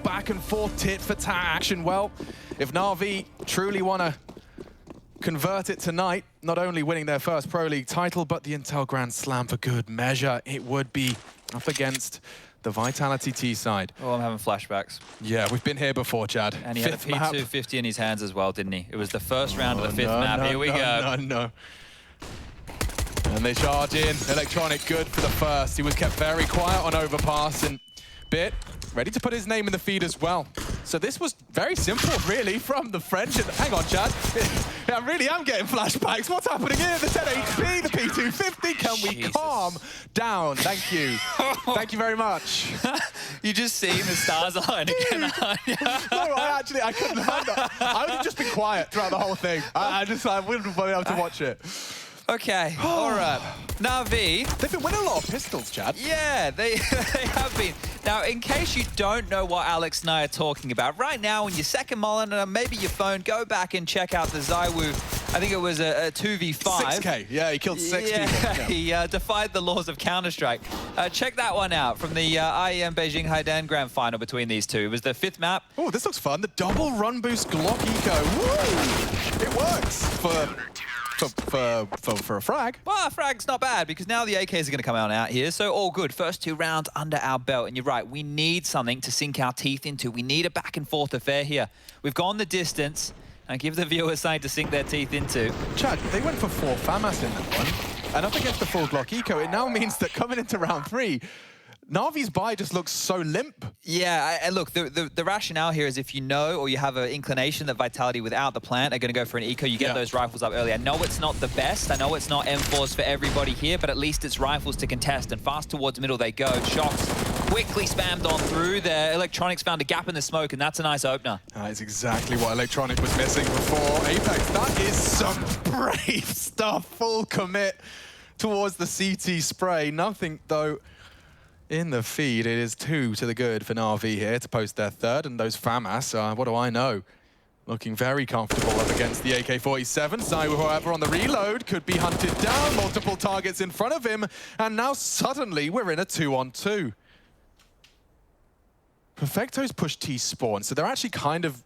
Back and forth tit for tat action. Well, if Na'Vi truly want to convert it tonight, not only winning their first Pro League title, but the Intel Grand Slam for good measure, it would be up against the Vitality T side. Oh, I'm having flashbacks. Yeah, we've been here before, Chad. And he had a P250 in his hands as well, didn't he? It was the first round of the fifth map. Here we go. No. And they charge in. Electronic good for the first. He was kept very quiet on overpass, and Bit ready to put his name in the feed as well. So this was very simple, really, from the French. And hang on, Chad. I really am getting flashbacks. What's happening here? The 10 HP, the P250. Can we calm down? Thank you. Thank you very much. You just seen the stars align again. No, I couldn't handle it. I would have just been quiet throughout the whole thing. I wouldn't have been able to watch it. Okay, all right. Na'Vi. They've been winning a lot of pistols, Chad. Yeah, they have been. Now, in case you don't know what Alex and I are talking about, right now on your second monitor, maybe your phone, go back and check out the ZywOo. I think it was a 2v5. 6K, yeah, he killed 6 people. Yeah. He defied the laws of Counter-Strike. Check that one out from the IEM Beijing Haidan Grand Final between these two. It was the fifth map. Oh, this looks fun. The double run boost Glock Eco. Woo! It works for a frag. Well, a frag's not bad because now the AKs are going to come out here, so all good. First 2 rounds under our belt, and you're right, we need something to sink our teeth into. We need a back and forth affair here. We've gone the distance, and give the viewers something to sink their teeth into. Chad, they went for 4 FAMAS in that one, and up against the full Glock Eco, it now means that coming into round 3, Na'Vi's buy just looks so limp. Yeah, and look, the rationale here is if you know or you have an inclination that Vitality without the plant are going to go for an eco, you get those rifles up early. I know it's not the best. I know it's not M4s for everybody here, but at least it's rifles to contest, and fast towards middle they go. Shots quickly spammed on through there. Electronics found a gap in the smoke, and that's a nice opener. That is exactly what Electronic was missing before Apex. That is some brave stuff. Full commit towards the CT spray. Nothing, though, in the feed. It is 2 to the good for Na'Vi here to post their third, and those FAMAS, what do I know? Looking very comfortable up against the AK-47. ZywOo, however, on the reload, could be hunted down. Multiple targets in front of him, and now suddenly we're in a 2-on-2. Perfecto's pushed T-spawn, so they're actually kind of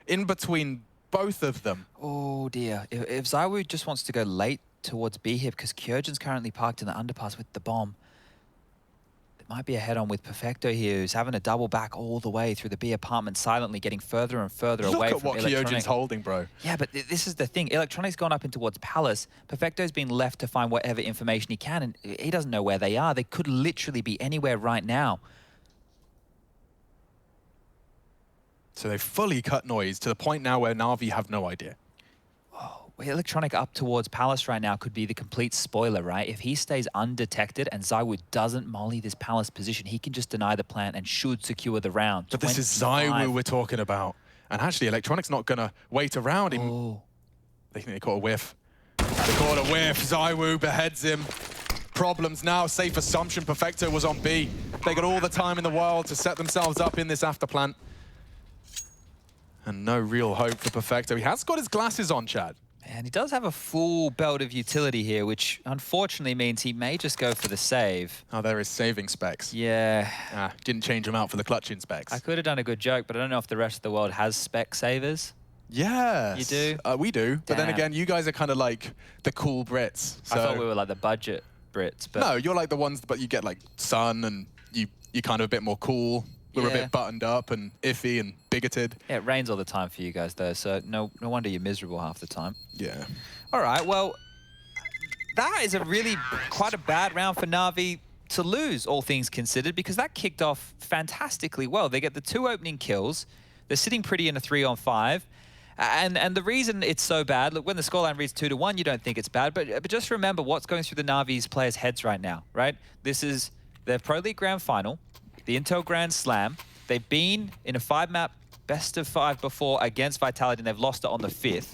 in between both of them. Oh dear. If ZywOo just wants to go late towards B here, because Kjörgen's currently parked in the underpass with the bomb, might be a head-on with Perfecto here, who's having a double back all the way through the B apartment, silently getting further and further away from Electronic. Look at what Kjörgen's holding, bro. Yeah, but this is the thing. Electronic's gone up in towards Palace. Perfecto's been left to find whatever information he can, and he doesn't know where they are. They could literally be anywhere right now. So they've fully cut noise to the point now where Na'Vi have no idea. Electronic up towards Palace right now could be the complete spoiler, right? If he stays undetected and ZywOo doesn't molly this Palace position, he can just deny the plant and should secure the round. But this is ZywOo we're talking about. And actually, Electronic's not going to wait around him. Oh. They think they caught a whiff. They caught a whiff. ZywOo beheads him. Problems now. Safe assumption Perfecto was on B. They got all the time in the world to set themselves up in this after plant. And no real hope for Perfecto. He has got his glasses on, Chad. And he does have a full belt of utility here, which unfortunately means he may just go for the save. Oh, there is saving specs. Yeah. Didn't change them out for the clutching specs. I could have done a good joke, but I don't know if the rest of the world has spec savers. Yes. You do? We do. Damn. But then again, you guys are kind of like the cool Brits. So. I thought we were like the budget Brits. But no, you're like the ones, but you get like sun and you're kind of a bit more cool. We're a bit buttoned up and iffy and bigoted. Yeah, it rains all the time for you guys, though, so no wonder you're miserable half the time. Yeah. All right, well, that is quite a bad round for Na'Vi to lose, all things considered, because that kicked off fantastically well. They get the 2 opening kills. They're sitting pretty in a 3-on-5. And the reason it's so bad, look, when the scoreline reads 2-1, you don't think it's bad, but just remember what's going through the Na'Vi's players' heads right now, right? This is their Pro League Grand Final, the Intel Grand Slam. They've been in a 5-map best of 5 before against Vitality, and they've lost it on the 5th.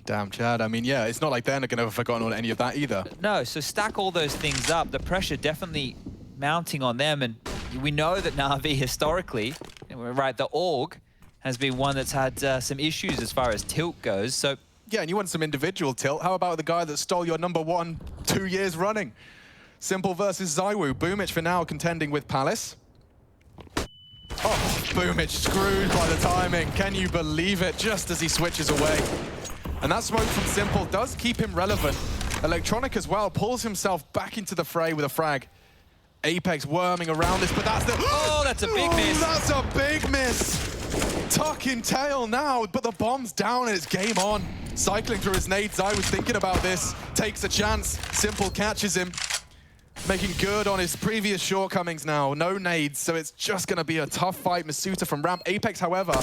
Damn, Chad. I mean, yeah, it's not like they're not going to have forgotten any of that either. No, so stack all those things up. The pressure definitely mounting on them, and we know that Na'Vi historically, right, the org has been one that's had some issues as far as tilt goes. So yeah, and you want some individual tilt. How about the guy that stole your #1 2 years running? Simple versus ZywOo. Boomich for now contending with Palace. Oh, Boomich screwed by the timing. Can you believe it? Just as he switches away. And that smoke from Simple does keep him relevant. Electronic as well pulls himself back into the fray with a frag. Apex worming around this, but that's the... Oh, that's a big miss. That's a big miss. Tuck in tail now, but the bomb's down and it's game on. Cycling through his nades, I was thinking about this. Takes a chance, Simple catches him. Making good on his previous shortcomings now. No nades, so it's just gonna be a tough fight. Masuta from ramp. Apex, however,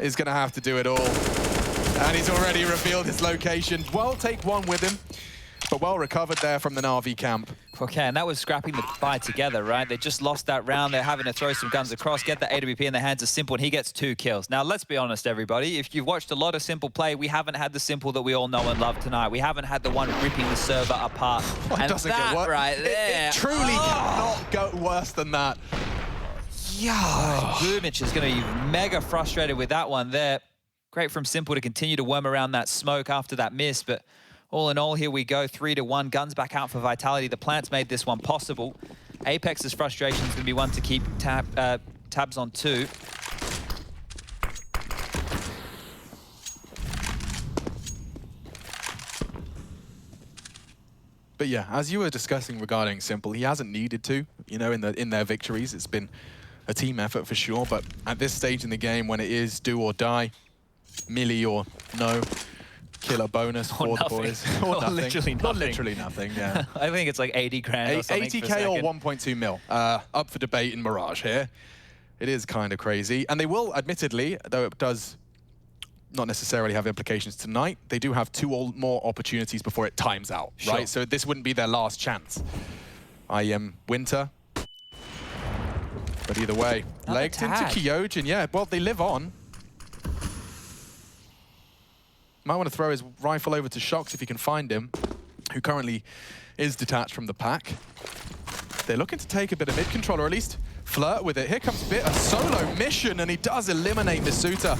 is gonna have to do it all. And he's already revealed his location. Well, take one with him, but well recovered there from the Na'Vi camp. Okay, and that was scrapping the fight together, right? They just lost that round. They're having to throw some guns across, get the AWP in the hands of Simple, and he gets 2 kills. Now, let's be honest, everybody. If you've watched a lot of Simple play, we haven't had the Simple that we all know and love tonight. We haven't had the one ripping the server apart. Well, and doesn't that get worse. right there. It truly cannot go worse than that. Yeah, Boomich is going to be mega frustrated with that one there. Great from Simple to continue to worm around that smoke after that miss, but all in all, here we go, 3-1. Guns back out for Vitality. The plants made this one possible. Apex's frustration is going to be one to keep tabs on too. But yeah, as you were discussing regarding Simple, he hasn't needed to, you know, in their victories. It's been a team effort for sure, but at this stage in the game, when it is do or die, melee or no, killer bonus for the boys. Or nothing. Literally nothing. Not literally nothing, yeah. I think it's like 80 grand or something 80k or 1.2 mil. Up for debate in Mirage here. It is kind of crazy. And they will, admittedly, though it does not necessarily have implications tonight, they do have 2 more opportunities before it times out, sure. right? So this wouldn't be their last chance. I am Winter. But either way, legged into Kyojin, yeah. Well, they live on. Might want to throw his rifle over to Shox if he can find him, who currently is detached from the pack. They're looking to take a bit of mid-control, or at least flirt with it. Here comes Bit, a solo mission, and he does eliminate Masuta.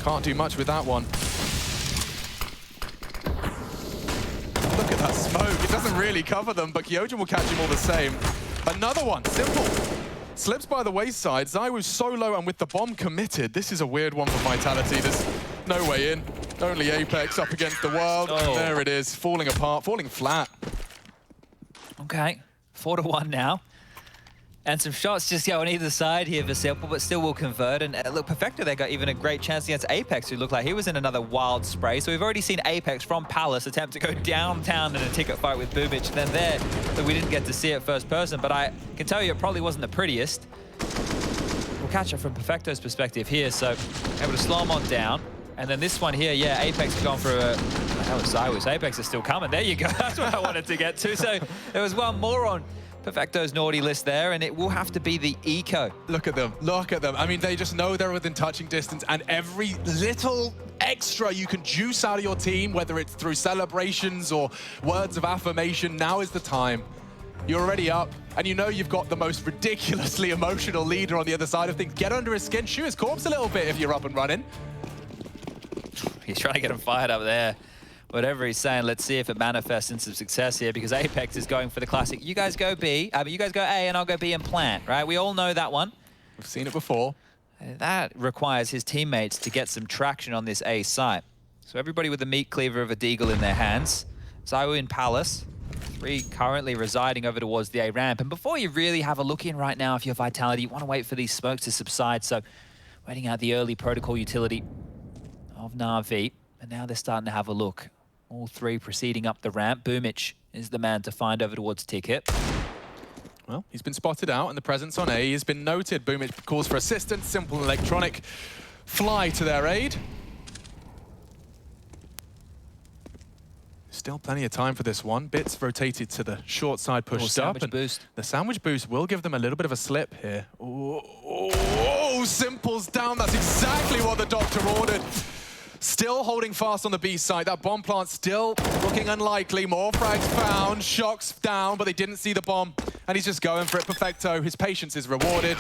Can't do much with that one. Look at that smoke. It doesn't really cover them, but Kyojin will catch him all the same. Another one, Simple. Slips by the wayside. Zywoo's solo and with the bomb committed. This is a weird one for Vitality. There's no way in. Only Apex up against the world. Oh. There it is, falling apart, falling flat. Okay, 4-1 now. And some shots just go on either side here for Simple, but still will convert. And look, Perfecto, they got even a great chance against Apex, who looked like he was in another wild spray. So we've already seen Apex from Palace attempt to go downtown in a ticket fight with Boomich. And then there, but we didn't get to see it first person, but I can tell you it probably wasn't the prettiest. We'll catch it from Perfecto's perspective here, so able to slow him on down. And then this one here, yeah, Apex has gone for a... That was Zywoo. Apex is still coming. There you go. That's what I wanted to get to. So there was one more on Perfecto's naughty list there, and it will have to be the eco. Look at them, look at them. I mean, they just know they're within touching distance, and every little extra you can juice out of your team, whether it's through celebrations or words of affirmation, now is the time. You're already up, and you know you've got the most ridiculously emotional leader on the other side of things. Get under his skin, shoot his corpse a little bit if you're up and running. He's trying to get him fired up there. Whatever he's saying, let's see if it manifests in some success here, because Apex is going for the classic, you guys go B, you guys go A and I'll go B and plant, right? We all know that one. We've seen it before. That requires his teammates to get some traction on this A site. So everybody with the meat cleaver of a deagle in their hands. Zywoo in Palace, 3 currently residing over towards the A ramp. And before you really have a look in right now, if you're Vitality, you want to wait for these smokes to subside. So waiting out the early protocol utility of Na'Vi. And now they're starting to have a look. All 3 proceeding up the ramp. Boomich is the man to find over towards Ticket. Well, he's been spotted out, and the presence on A has been noted. Boomich calls for assistance. Simple and Electronic fly to their aid. Still plenty of time for this one. Bits rotated to the short side, pushed up. And boost. The sandwich boost will give them a little bit of a slip here. Oh, Simple's down. That's exactly what the doctor ordered. Still holding fast on the B side. That bomb plant still looking unlikely. More frags found. Shox down, but they didn't see the bomb. And he's just going for it. Perfecto. His patience is rewarded.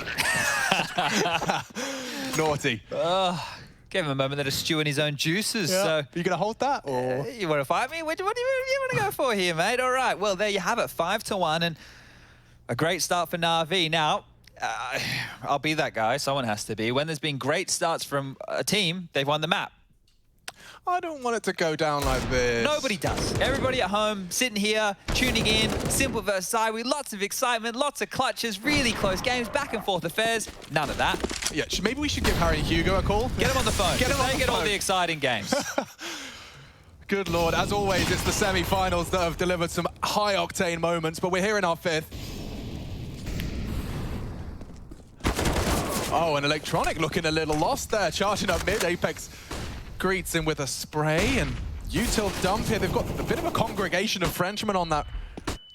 Naughty. Gave him a moment there to stew in his own juices. Yeah. So Are you going to hold that? Or? You want to fight me? What do you want to go for here, mate? All right. Well, there you have it. 5-1 and a great start for Na'Vi. Now, I'll be that guy. Someone has to be. When there's been great starts from a team, they've won the map. I don't want it to go down like this. Nobody does. Everybody at home, sitting here, tuning in, Simple versus Iwi, lots of excitement, lots of clutches, really close games, back and forth affairs. None of that. Yeah, maybe we should give Harry and Hugo a call. Get them on the phone. They get all the exciting games. Good Lord, as always, it's the semi-finals that have delivered some high-octane moments, but we're here in our 5th. Oh, and Electronic looking a little lost there, charging up mid. Apex greets him with a spray, and util dump here. They've got a bit of a congregation of Frenchmen on that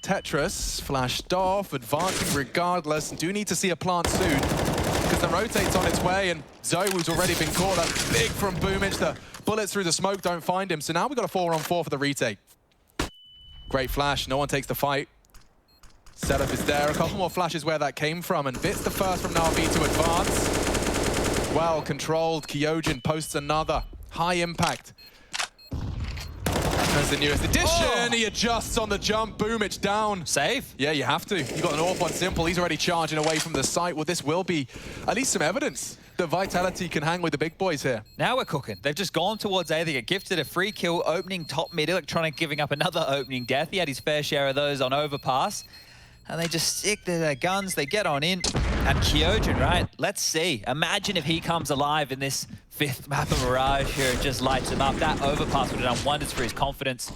Tetris. Flashed off, advancing regardless, and do need to see a plant soon, because the rotate's on its way, and Zoewu's already been caught. That's big from Boomich. The bullets through the smoke don't find him, so now we've got a 4-on-4 for the retake. Great flash, no one takes the fight. Setup is there, a couple more flashes where that came from, and Bit's the first from Na'Vi to advance. Well controlled, Kyojin posts another. High impact. There's the newest addition. Oh. He adjusts on the jump. Boomich down. Save? Yeah, you have to. You got an AWP on Simple. He's already charging away from the site. Well, this will be at least some evidence that Vitality can hang with the big boys here. Now we're cooking. They've just gone towards A. They get gifted a free kill, opening top mid. Electronic giving up another opening death. He had his fair share of those on Overpass. And they just stick to their guns. They get on in. And Kyojin, right? Let's see. Imagine if he comes alive in this 5th map of Mirage here and just lights him up. That Overpass would have done wonders for his confidence.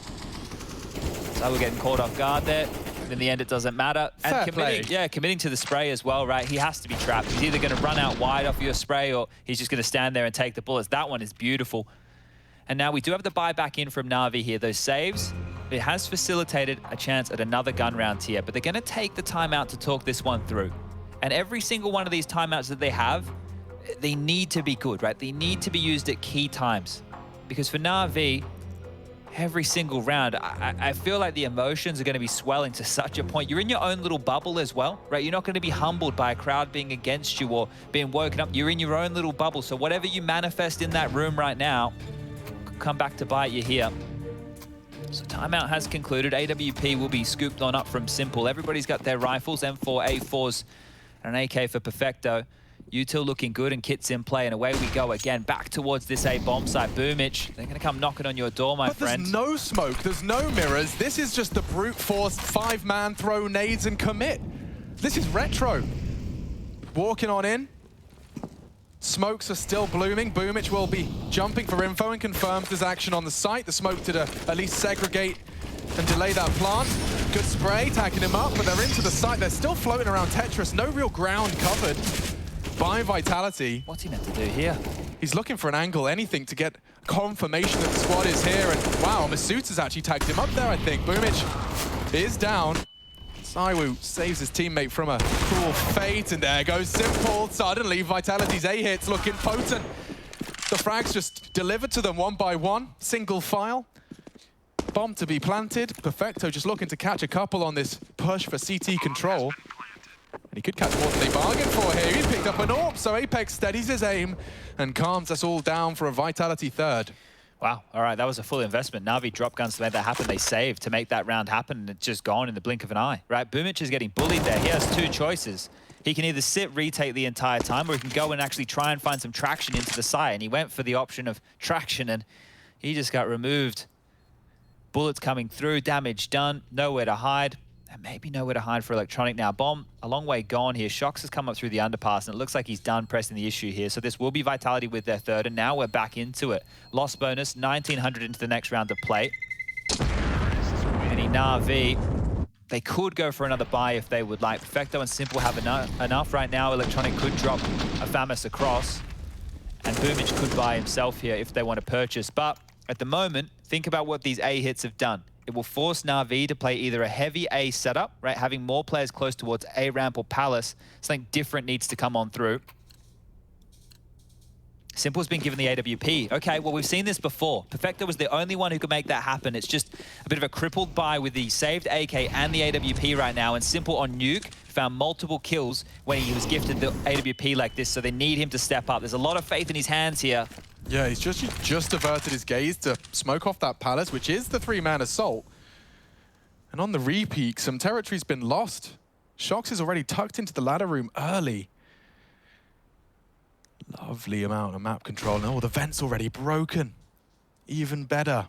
So we're getting caught off guard there. In the end, it doesn't matter. Fair play. Committing to the spray as well, right? He has to be trapped. He's either going to run out wide off your spray or he's just going to stand there and take the bullets. That one is beautiful. And now we do have the buy back in from Na'Vi here. Those saves, it has facilitated a chance at another gun round here, but they're going to take the time out to talk this one through. And every single one of these timeouts that they have, they need to be good, right? They need to be used at key times. Because for Na'Vi, every single round, I feel like the emotions are going to be swelling to such a point. You're in your own little bubble as well, right? You're not going to be humbled by a crowd being against you or being woken up. You're in your own little bubble. So whatever you manifest in that room right now, could come back to bite you here. So timeout has concluded. AWP will be scooped on up from Simple. Everybody's got their rifles, M4, A4s, and an AK for Perfecto. Util looking good and Kit's in play, and away we go again, back towards this A bomb site. Boomich, they're going to come knocking on your door, my friend. There's no smoke, there's no mirrors. This is just the brute force 5-man throw nades and commit. This is retro. Walking on in. Smokes are still blooming. Boomich will be jumping for info and confirms there's action on the site. The smoke to at least segregate and delay that plant. Good spray, tagging him up, but they're into the site. They're still floating around Tetris. No real ground covered by Vitality. What's he meant to do here? He's looking for an angle, anything to get confirmation that the squad is here. And wow, Massoud has actually tagged him up there, I think. Boomich is down. Zoewu saves his teammate from a cruel fate, and there goes Simple. Suddenly, Vitality's A-hits looking potent. The frags just delivered to them one by one, single file. Bomb to be planted. Perfecto just looking to catch a couple on this push for CT control. And he could catch more than they bargained for here. He picked up an AWP, so Apex steadies his aim and calms us all down for a Vitality 3rd. Wow, all right, that was a full investment. Na'Vi drop guns to make that happen. They saved to make that round happen, and it's just gone in the blink of an eye, right? Boomich is getting bullied there. He has 2 choices. He can either sit, retake the entire time, or he can go and actually try and find some traction into the site. And he went for the option of traction, and he just got removed. Bullets coming through, damage done, nowhere to hide. And maybe nowhere to hide for Electronic now. Bomb, a long way gone here. Shox has come up through the underpass, and it looks like he's done pressing the issue here. So this will be Vitality with their 3rd, and now we're back into it. Loss bonus, 1,900 into the next round of play. Any Na'Vi, they could go for another buy if they would like. Perfecto and Simple have enough right now. Electronic could drop a Famas across, and Boomich could buy himself here if they want to purchase. But at the moment, think about what these A hits have done. It will force Na'Vi to play either a heavy A setup, right, having more players close towards A ramp or Palace. Something different needs to come on through. Simple's been given the AWP. Okay, well, we've seen this before. Perfecto was the only one who could make that happen. It's just a bit of a crippled buy with the saved AK and the AWP right now. And Simple on Nuke found multiple kills when he was gifted the AWP like this, so they need him to step up. There's a lot of faith in his hands here. Yeah, he's just averted his gaze to smoke off that Palace, which is the 3-man assault. And on the repeak, some territory's been lost. Shox is already tucked into the ladder room early. Lovely amount of map control. And oh, the vent's already broken. Even better.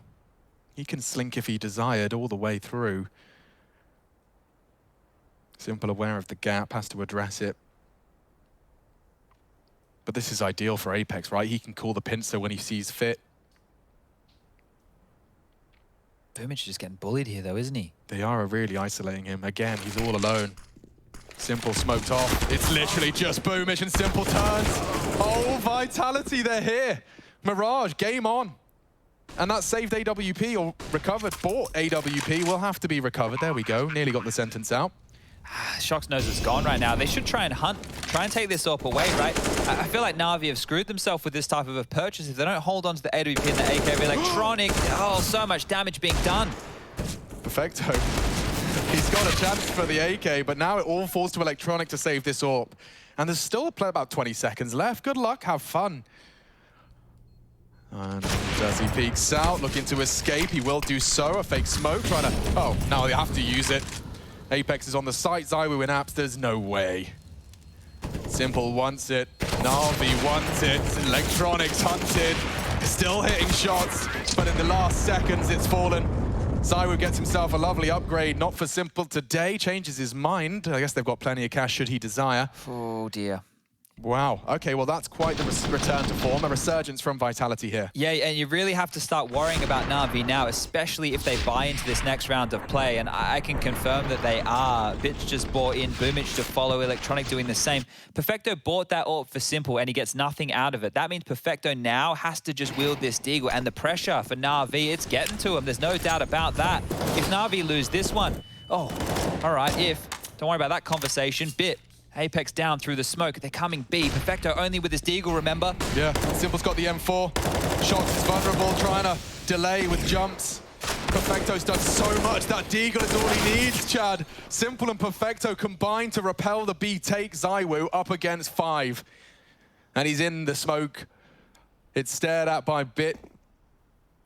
He can slink if he desired all the way through. Simple aware of the gap, has to address it. But this is ideal for Apex, right? He can call the pincer when he sees fit. Boomich is just getting bullied here though, isn't he? They are really isolating him. Again, he's all alone. Simple smoked off. It's literally just Boomich and Simple turns. Oh, Vitality, they're here. Mirage, game on. And that saved AWP, or recovered, bought AWP, will have to be recovered. There we go, nearly got the sentence out. Shox knows it's gone right now. They should try and hunt, try and take this AWP away, right? I feel like Na'Vi have screwed themselves with this type of a purchase. If they don't hold on to the AWP and the AK electronic, oh, so much damage being done. Perfecto. He's got a chance for the AK, but now it all falls to electronic to save this AWP. And there's still about 20 seconds left. Good luck, have fun. And as he peeks out, looking to escape, he will do so. A fake smoke, trying to... Oh, now they have to use it. Apex is on the site, ZywOo in apps, there's no way. Simple wants it, Na'Vi wants it, electronics hunted, still hitting shots, but in the last seconds it's fallen. ZywOo gets himself a lovely upgrade, not for Simple today, changes his mind. I guess they've got plenty of cash should he desire. Oh dear. Wow, okay, well that's quite the return to form, a resurgence from Vitality here. Yeah, and you really have to start worrying about Na'Vi now, especially if they buy into this next round of play, and I can confirm that they are. Bitch just bought in Boomich to follow, Electronic doing the same. Perfecto bought that AWP for Simple, and he gets nothing out of it. That means Perfecto now has to just wield this deagle, and the pressure for Na'Vi, it's getting to him. There's no doubt about that. If Na'Vi lose this one, oh, all right, don't worry about that conversation. Bit. Apex down through the smoke. They're coming B. Perfecto only with his deagle, remember? Yeah, Simple's got the M4. Shox is vulnerable, trying to delay with jumps. Perfecto's done so much. That deagle is all he needs, Chad. Simple and Perfecto combine to repel the B take. ZywOo up against 5. And he's in the smoke. It's stared at by Bit.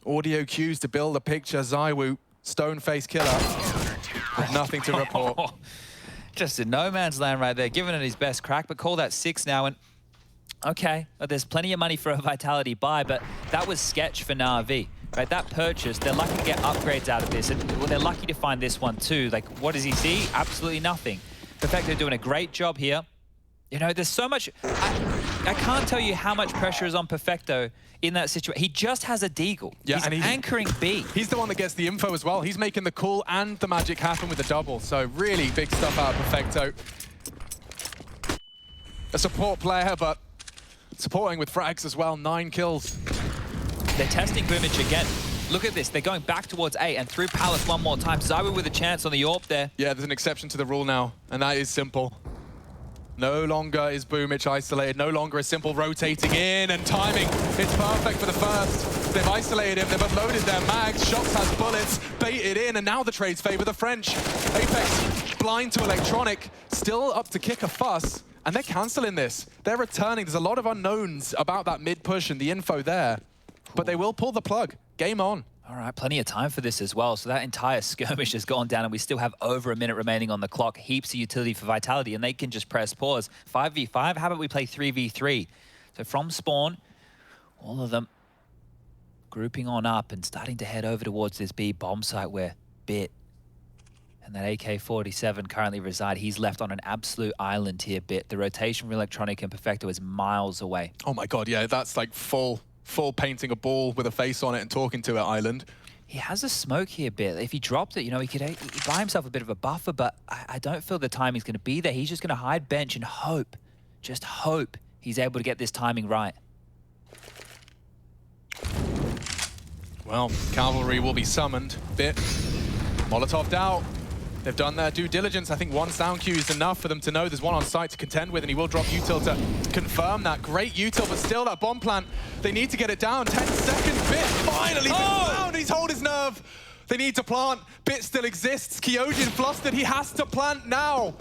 Audio cues to build a picture. ZywOo, stone-faced killer, with nothing to report. Just in no man's land right there, giving it his best crack, but call that 6 now. And okay, there's plenty of money for a Vitality buy, but that was sketch for Na'Vi, right? That purchase, they're lucky to get upgrades out of this, and well, they're lucky to find this one too. Like, what does he see? Absolutely nothing. Perfecto doing a great job here. You know, there's so much... I can't tell you how much pressure is on Perfecto in that situation. He just has a deagle. Yeah, he's anchoring B. He's the one that gets the info as well. He's making the call and the magic happen with the double. So really big stuff out of Perfecto. A support player, but supporting with frags as well. 9 kills. They're testing Boomich again. Look at this. They're going back towards A and through Palace one more time. ZywOo with a chance on the AWP there. Yeah, there's an exception to the rule now, and that is Simple. No longer is Boomich isolated, no longer is Simple rotating in and timing. It's perfect for the first. They've isolated him, they've unloaded their mags, Shox has bullets, baited in, and now the trades favor the French. Apex blind to electronic, still up to kick a fuss, and they're canceling this. They're returning, there's a lot of unknowns about that mid push and the info there, but they will pull the plug. Game on. All right, plenty of time for this as well. So that entire skirmish has gone down and we still have over a minute remaining on the clock. Heaps of utility for Vitality and they can just press pause. 5v5, how about we play 3v3? So from spawn, all of them grouping on up and starting to head over towards this B bomb site where Bit and that AK-47 currently reside. He's left on an absolute island here, Bit. The rotation from Electronic and Perfecto is miles away. Oh my God, yeah, that's like full painting a ball with a face on it and talking to it island. He has a smoke here, Bit. If he dropped it, you know, he could buy himself a bit of a buffer, but I don't feel the timing's going to be there. He's just going to hide bench and hope, just hope he's able to get this timing right. Well, Cavalry will be summoned. Bit Molotov'd out. They've done their due diligence. I think one sound cue is enough for them to know there's one on site to contend with, and he will drop util to confirm that. Great util, but still that bomb plant, they need to get it down. 10 seconds, Bit finally found. He's hold his nerve. They need to plant. Bit still exists. Kyojin flustered. He has to plant now.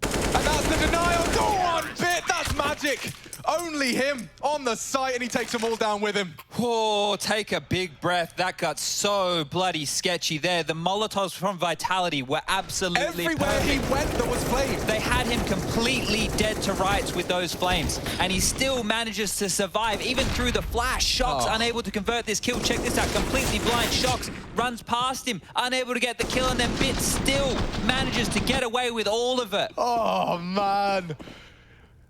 And that's the denial. Go on, Bit. That's magic. Only him on the site, and he takes them all down with him. Oh, take a big breath. That got so bloody sketchy there. The Molotovs from Vitality were absolutely Everywhere perfect. he went, there was flames. They had him completely dead to rights with those flames, and he still manages to survive, even through the flash. Shox unable to convert this kill. Check this out, completely blind. Shox runs past him, unable to get the kill, and then Bit still manages to get away with all of it. Oh, man.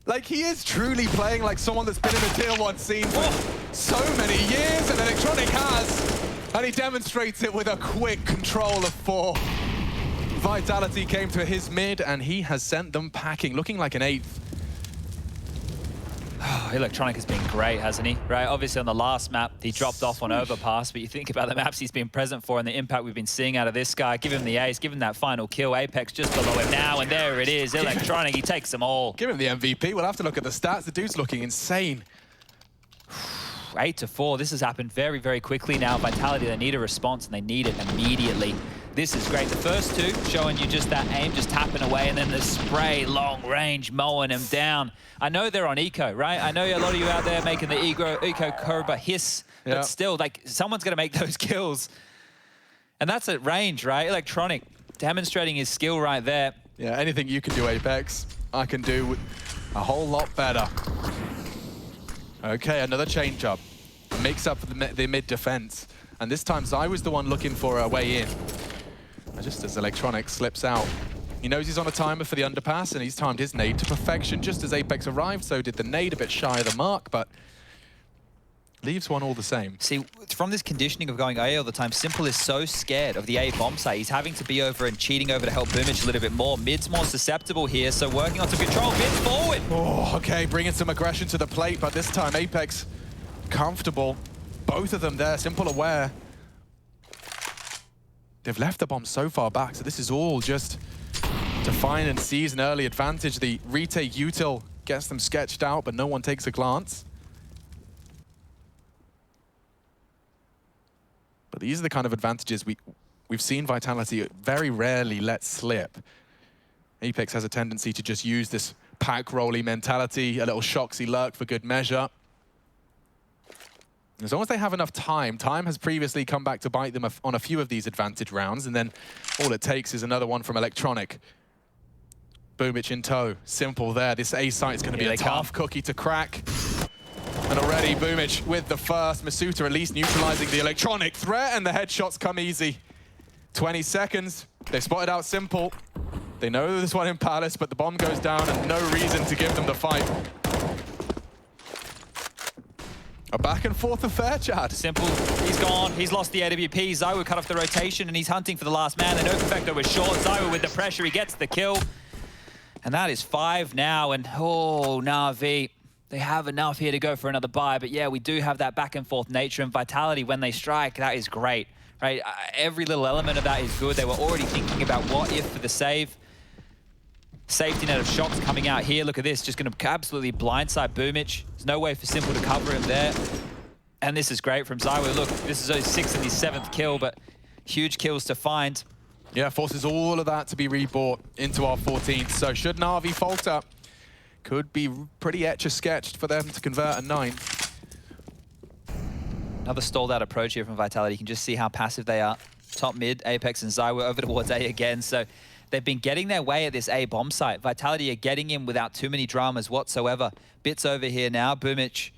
Like, he is truly playing like someone that's been in a Tier 1 scene for so many years, and Electronic has. And he demonstrates it with a quick control of 4. Vitality came to his mid, and he has sent them packing, looking like an 8th. Electronic has been great, hasn't he? Right, obviously on the last map, he dropped off on Overpass, but you think about the maps he's been present for and the impact we've been seeing out of this guy. Give him the ace, give him that final kill. Apex just below him now, and there it is. Electronic, he takes them all. Give him the MVP. We'll have to look at the stats. The dude's looking insane. 8-4. This has happened very, very quickly now. Vitality, they need a response, and they need it immediately. This is great. The first two showing you just that aim, just tapping away, and then the spray, long range, mowing him down. I know they're on eco, right? I know a lot of you out there making the eco Cobra hiss, but still, like, someone's going to make those kills. And that's at range, right? Electronic demonstrating his skill right there. Yeah, anything you can do, Apex, I can do a whole lot better. Okay, another change up. Makes up for the mid defense. And this time, Zai was the one looking for a way in. Just as Electronic slips out. He knows he's on a timer for the underpass, and he's timed his nade to perfection. Just as Apex arrived, so did the nade, a bit shy of the mark, but leaves one all the same. See, from this conditioning of going A all the time, Simple is so scared of the A bomb site. He's having to be over and cheating over to help Boomich a little bit more. Mid's more susceptible here, so working on some control. Mid's forward. Oh, okay, bringing some aggression to the plate, but this time Apex comfortable. Both of them there, Simple aware. They've left the bomb so far back, so this is all just to find and seize an early advantage. The retake util gets them sketched out, but no one takes a glance. But these are the kind of advantages we've seen Vitality very rarely let slip. Apex has a tendency to just use this pack rolly mentality, a little Shoxy lurk for good measure. As long as they have enough time has previously come back to bite them on a few of these advantage rounds, and then all it takes is another one from Electronic. Boomich in tow, Simple there. This A site is going to be a tough cookie to crack. And already Boomich with the first, Masuta at least neutralizing the Electronic threat, and the headshots come easy. 20 seconds, they've spotted out Simple. They know there's one in Palace, but the bomb goes down and no reason to give them the fight. A back and forth affair, Chad. Simple, he's gone. He's lost the AWP. Zywo cut off the rotation, and he's hunting for the last man. And Perfecto was short. Zywo with the pressure, he gets the kill. And that is 5 now. And oh, Na'Vi, they have enough here to go for another buy. But yeah, we do have that back and forth nature and Vitality when they strike. That is great, right? Every little element of that is good. They were already thinking about what if for the save. Safety net of Shox coming out here. Look at this, just going to absolutely blindside Boomich. There's no way for Simple to cover him there. And this is great from Zywo. Look, this is his 6th and his 7th kill, but huge kills to find. Yeah, forces all of that to be rebought into our 14th. So should Na'Vi falter, could be pretty etch-a-sketched for them to convert a 9th. Another stalled out approach here from Vitality. You can just see how passive they are. Top mid, Apex and Zywo over towards A again. So they've been getting their way at this A bomb site. Vitality are getting in without too many dramas whatsoever. Bits over here now. Boomich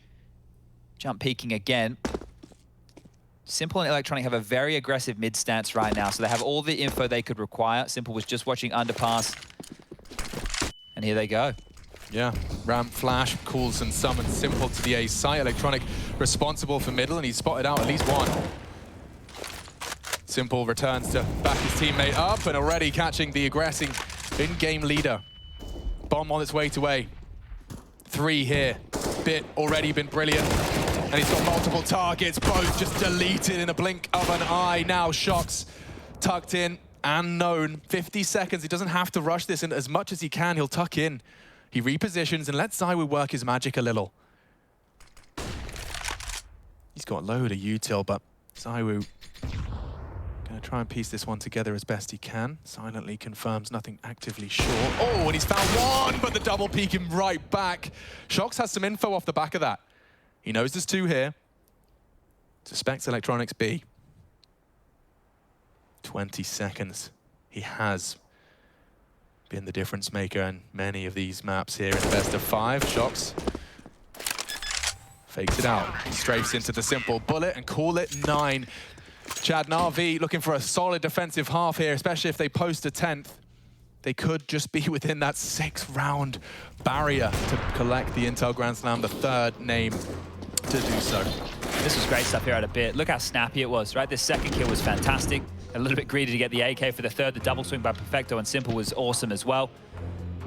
jump peeking again. Simple and Electronic have a very aggressive mid stance right now, so they have all the info they could require. Simple was just watching underpass. And here they go. Yeah, ramp flash, calls and summons Simple to the A site. Electronic responsible for middle, and he's spotted out at least one. Simple returns to back his teammate up, and already catching the aggressing in-game leader. Bomb on its way to A. 3 here. Bit already been brilliant. And he's got multiple targets, both just deleted in a blink of an eye. Now Shox tucked in and known. 50 seconds, he doesn't have to rush this, and as much as he can, he'll tuck in. He repositions and lets Zywo work his magic a little. He's got a load of util, but Zywo Gonna try and piece this one together as best he can. Silently confirms nothing actively short. Oh, and he's found one, but the double peek him right back. Shox has some info off the back of that. He knows there's two here. Suspects Electronics B. 20 seconds. He has been the difference maker in many of these maps here in the best of 5. Shox fakes it out, strafes into the simple bullet and call it 9. Chad, Na'Vi looking for a solid defensive half here, especially if they post a 10th. They could just be within that 6-round barrier to collect the Intel Grand Slam, the third name to do so. This was great stuff here at a bit. Look how snappy it was, right? This second kill was fantastic. A little bit greedy to get the AK for the third. The double swing by Perfecto and Simple was awesome as well.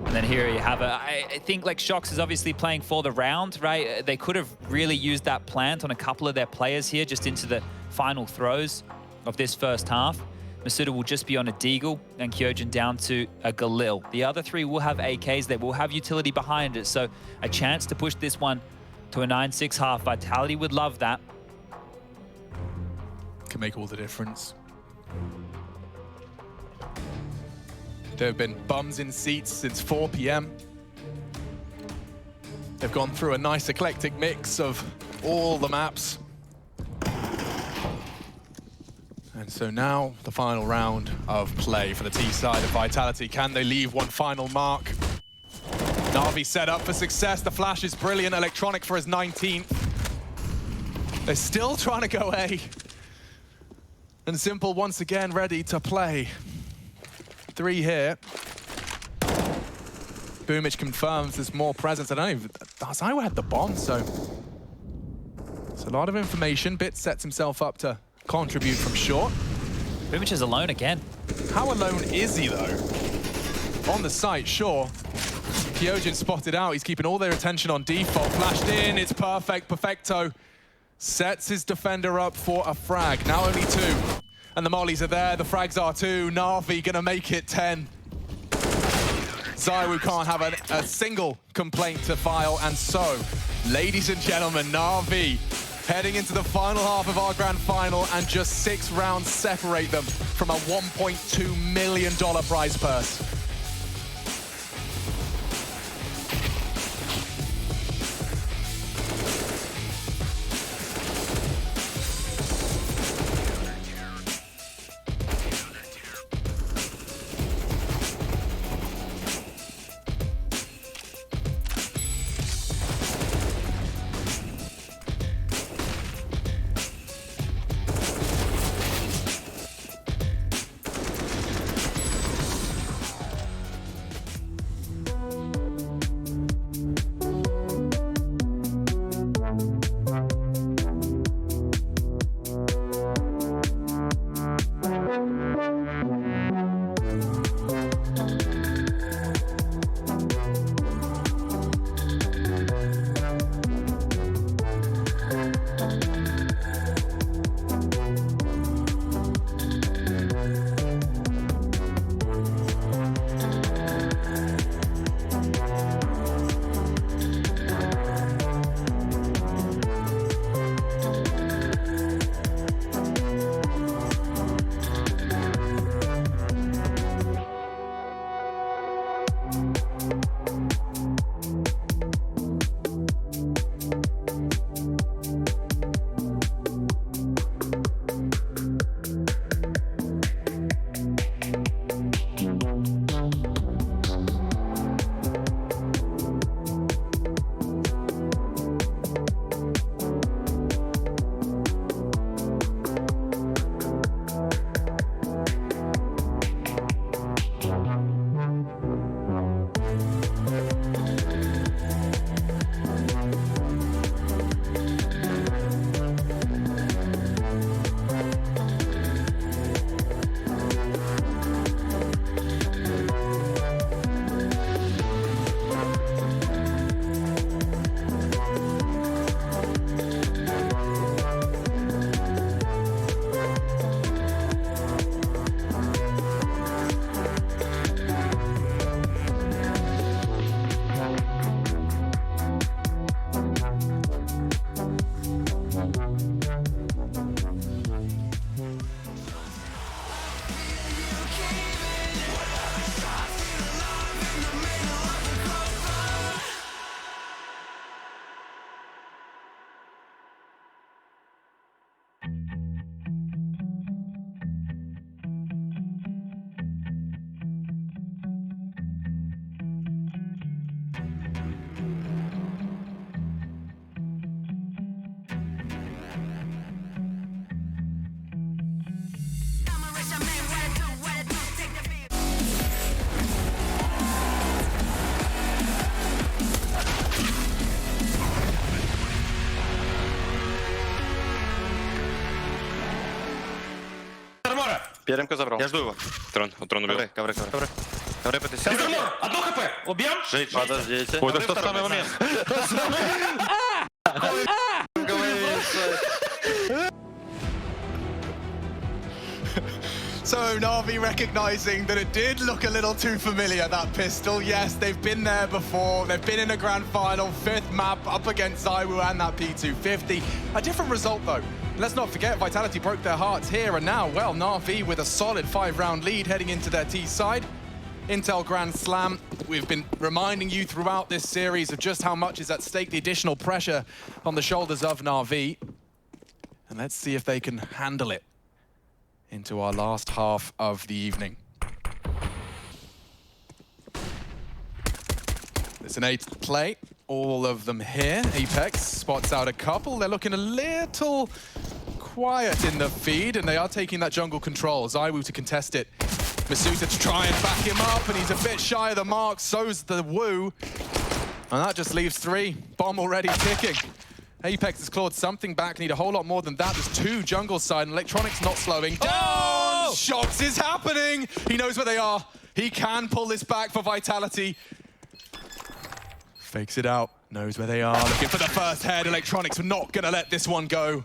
And then here you have it. I think like Shox is obviously playing for the round, right? They could have really used that plant on a couple of their players here just into the final throws of this first half. Masuda will just be on a Deagle and Kyojin down to a Galil. The other three will have AKs. They will have utility behind it. So a chance to push this one to a 9-6 half. Vitality would love that. Can make all the difference. There have been bums in seats since 4 p.m. They've gone through a nice eclectic mix of all the maps. And so now the final round of play for the T side of Vitality. Can they leave one final mark? Na'Vi set up for success. The flash is brilliant. Electronic for his 19th. They're still trying to go A. And Simple once again ready to play. 3 here. Boomich confirms there's more presence. I don't even... Zaiwo had the bomb, so... It's a lot of information. Bit sets himself up to contribute from short. Boomich is alone again. How alone is he, though? On the site, sure. Kyojin spotted out. He's keeping all their attention on default. Flashed in. It's perfect. Perfecto sets his defender up for a frag. Now only 2. And the mollies are there, the frags are too. Na'Vi gonna make it 10. Zaiwo can't have a single complaint to file. And so, ladies and gentlemen, Na'Vi heading into the final half of our grand final, and just 6 rounds separate them from a $1.2 million prize purse. Перемку забрал. Я жду его. Трон убил. Ковры. Ковры потесил. Изумор! Одно хп! Убьем? Жить, подождите. Ой, да что самый момент? So Na'Vi recognizing that it did look a little too familiar, that pistol. Yes, they've been there before. They've been in a grand final, 5th map up against Zywoo and that P250. A different result though. Let's not forget, Vitality broke their hearts here and now. Well, Na'Vi with a solid 5-round lead heading into their T side. Intel Grand Slam, we've been reminding you throughout this series of just how much is at stake, the additional pressure on the shoulders of Na'Vi. And let's see if they can handle it into our last half of the evening. It's an 8th play, all of them here. Apex spots out a couple. They're looking a little quiet in the feed, and they are taking that jungle control. Zywoo to contest it. Masuta to try and back him up, and he's a bit shy of the mark, so's the Woo. And that just leaves 3. Bomb already ticking. Apex has clawed something back, need a whole lot more than that. There's 2 jungle side, and Electronics not slowing down. Oh! Shox is happening. He knows where they are. He can pull this back for Vitality. Fakes it out, knows where they are. Looking for the first head. Electronics are not gonna let this one go.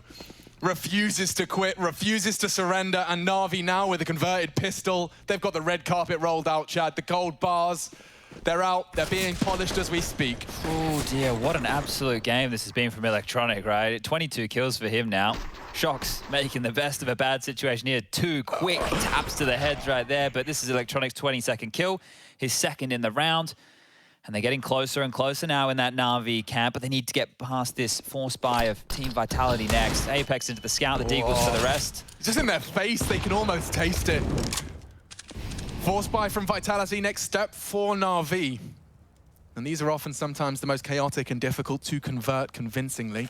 Refuses to quit, refuses to surrender, and Na'Vi now with a converted pistol. They've got the red carpet rolled out, Chad. The gold bars. They're out, they're being polished as we speak. Oh dear, what an absolute game this has been from Electronic, right? 22 kills for him now. Shox making the best of a bad situation here. 2 quick taps to the heads right there, but this is Electronic's 22nd kill, his 2nd in the round. And they're getting closer and closer now in that Na'Vi camp, but they need to get past this force buy of Team Vitality next. Apex into the scout, the Deagles for the rest. It's just in their face, they can almost taste it. Force buy from Vitality, next step for Na'Vi. And these are often sometimes the most chaotic and difficult to convert convincingly.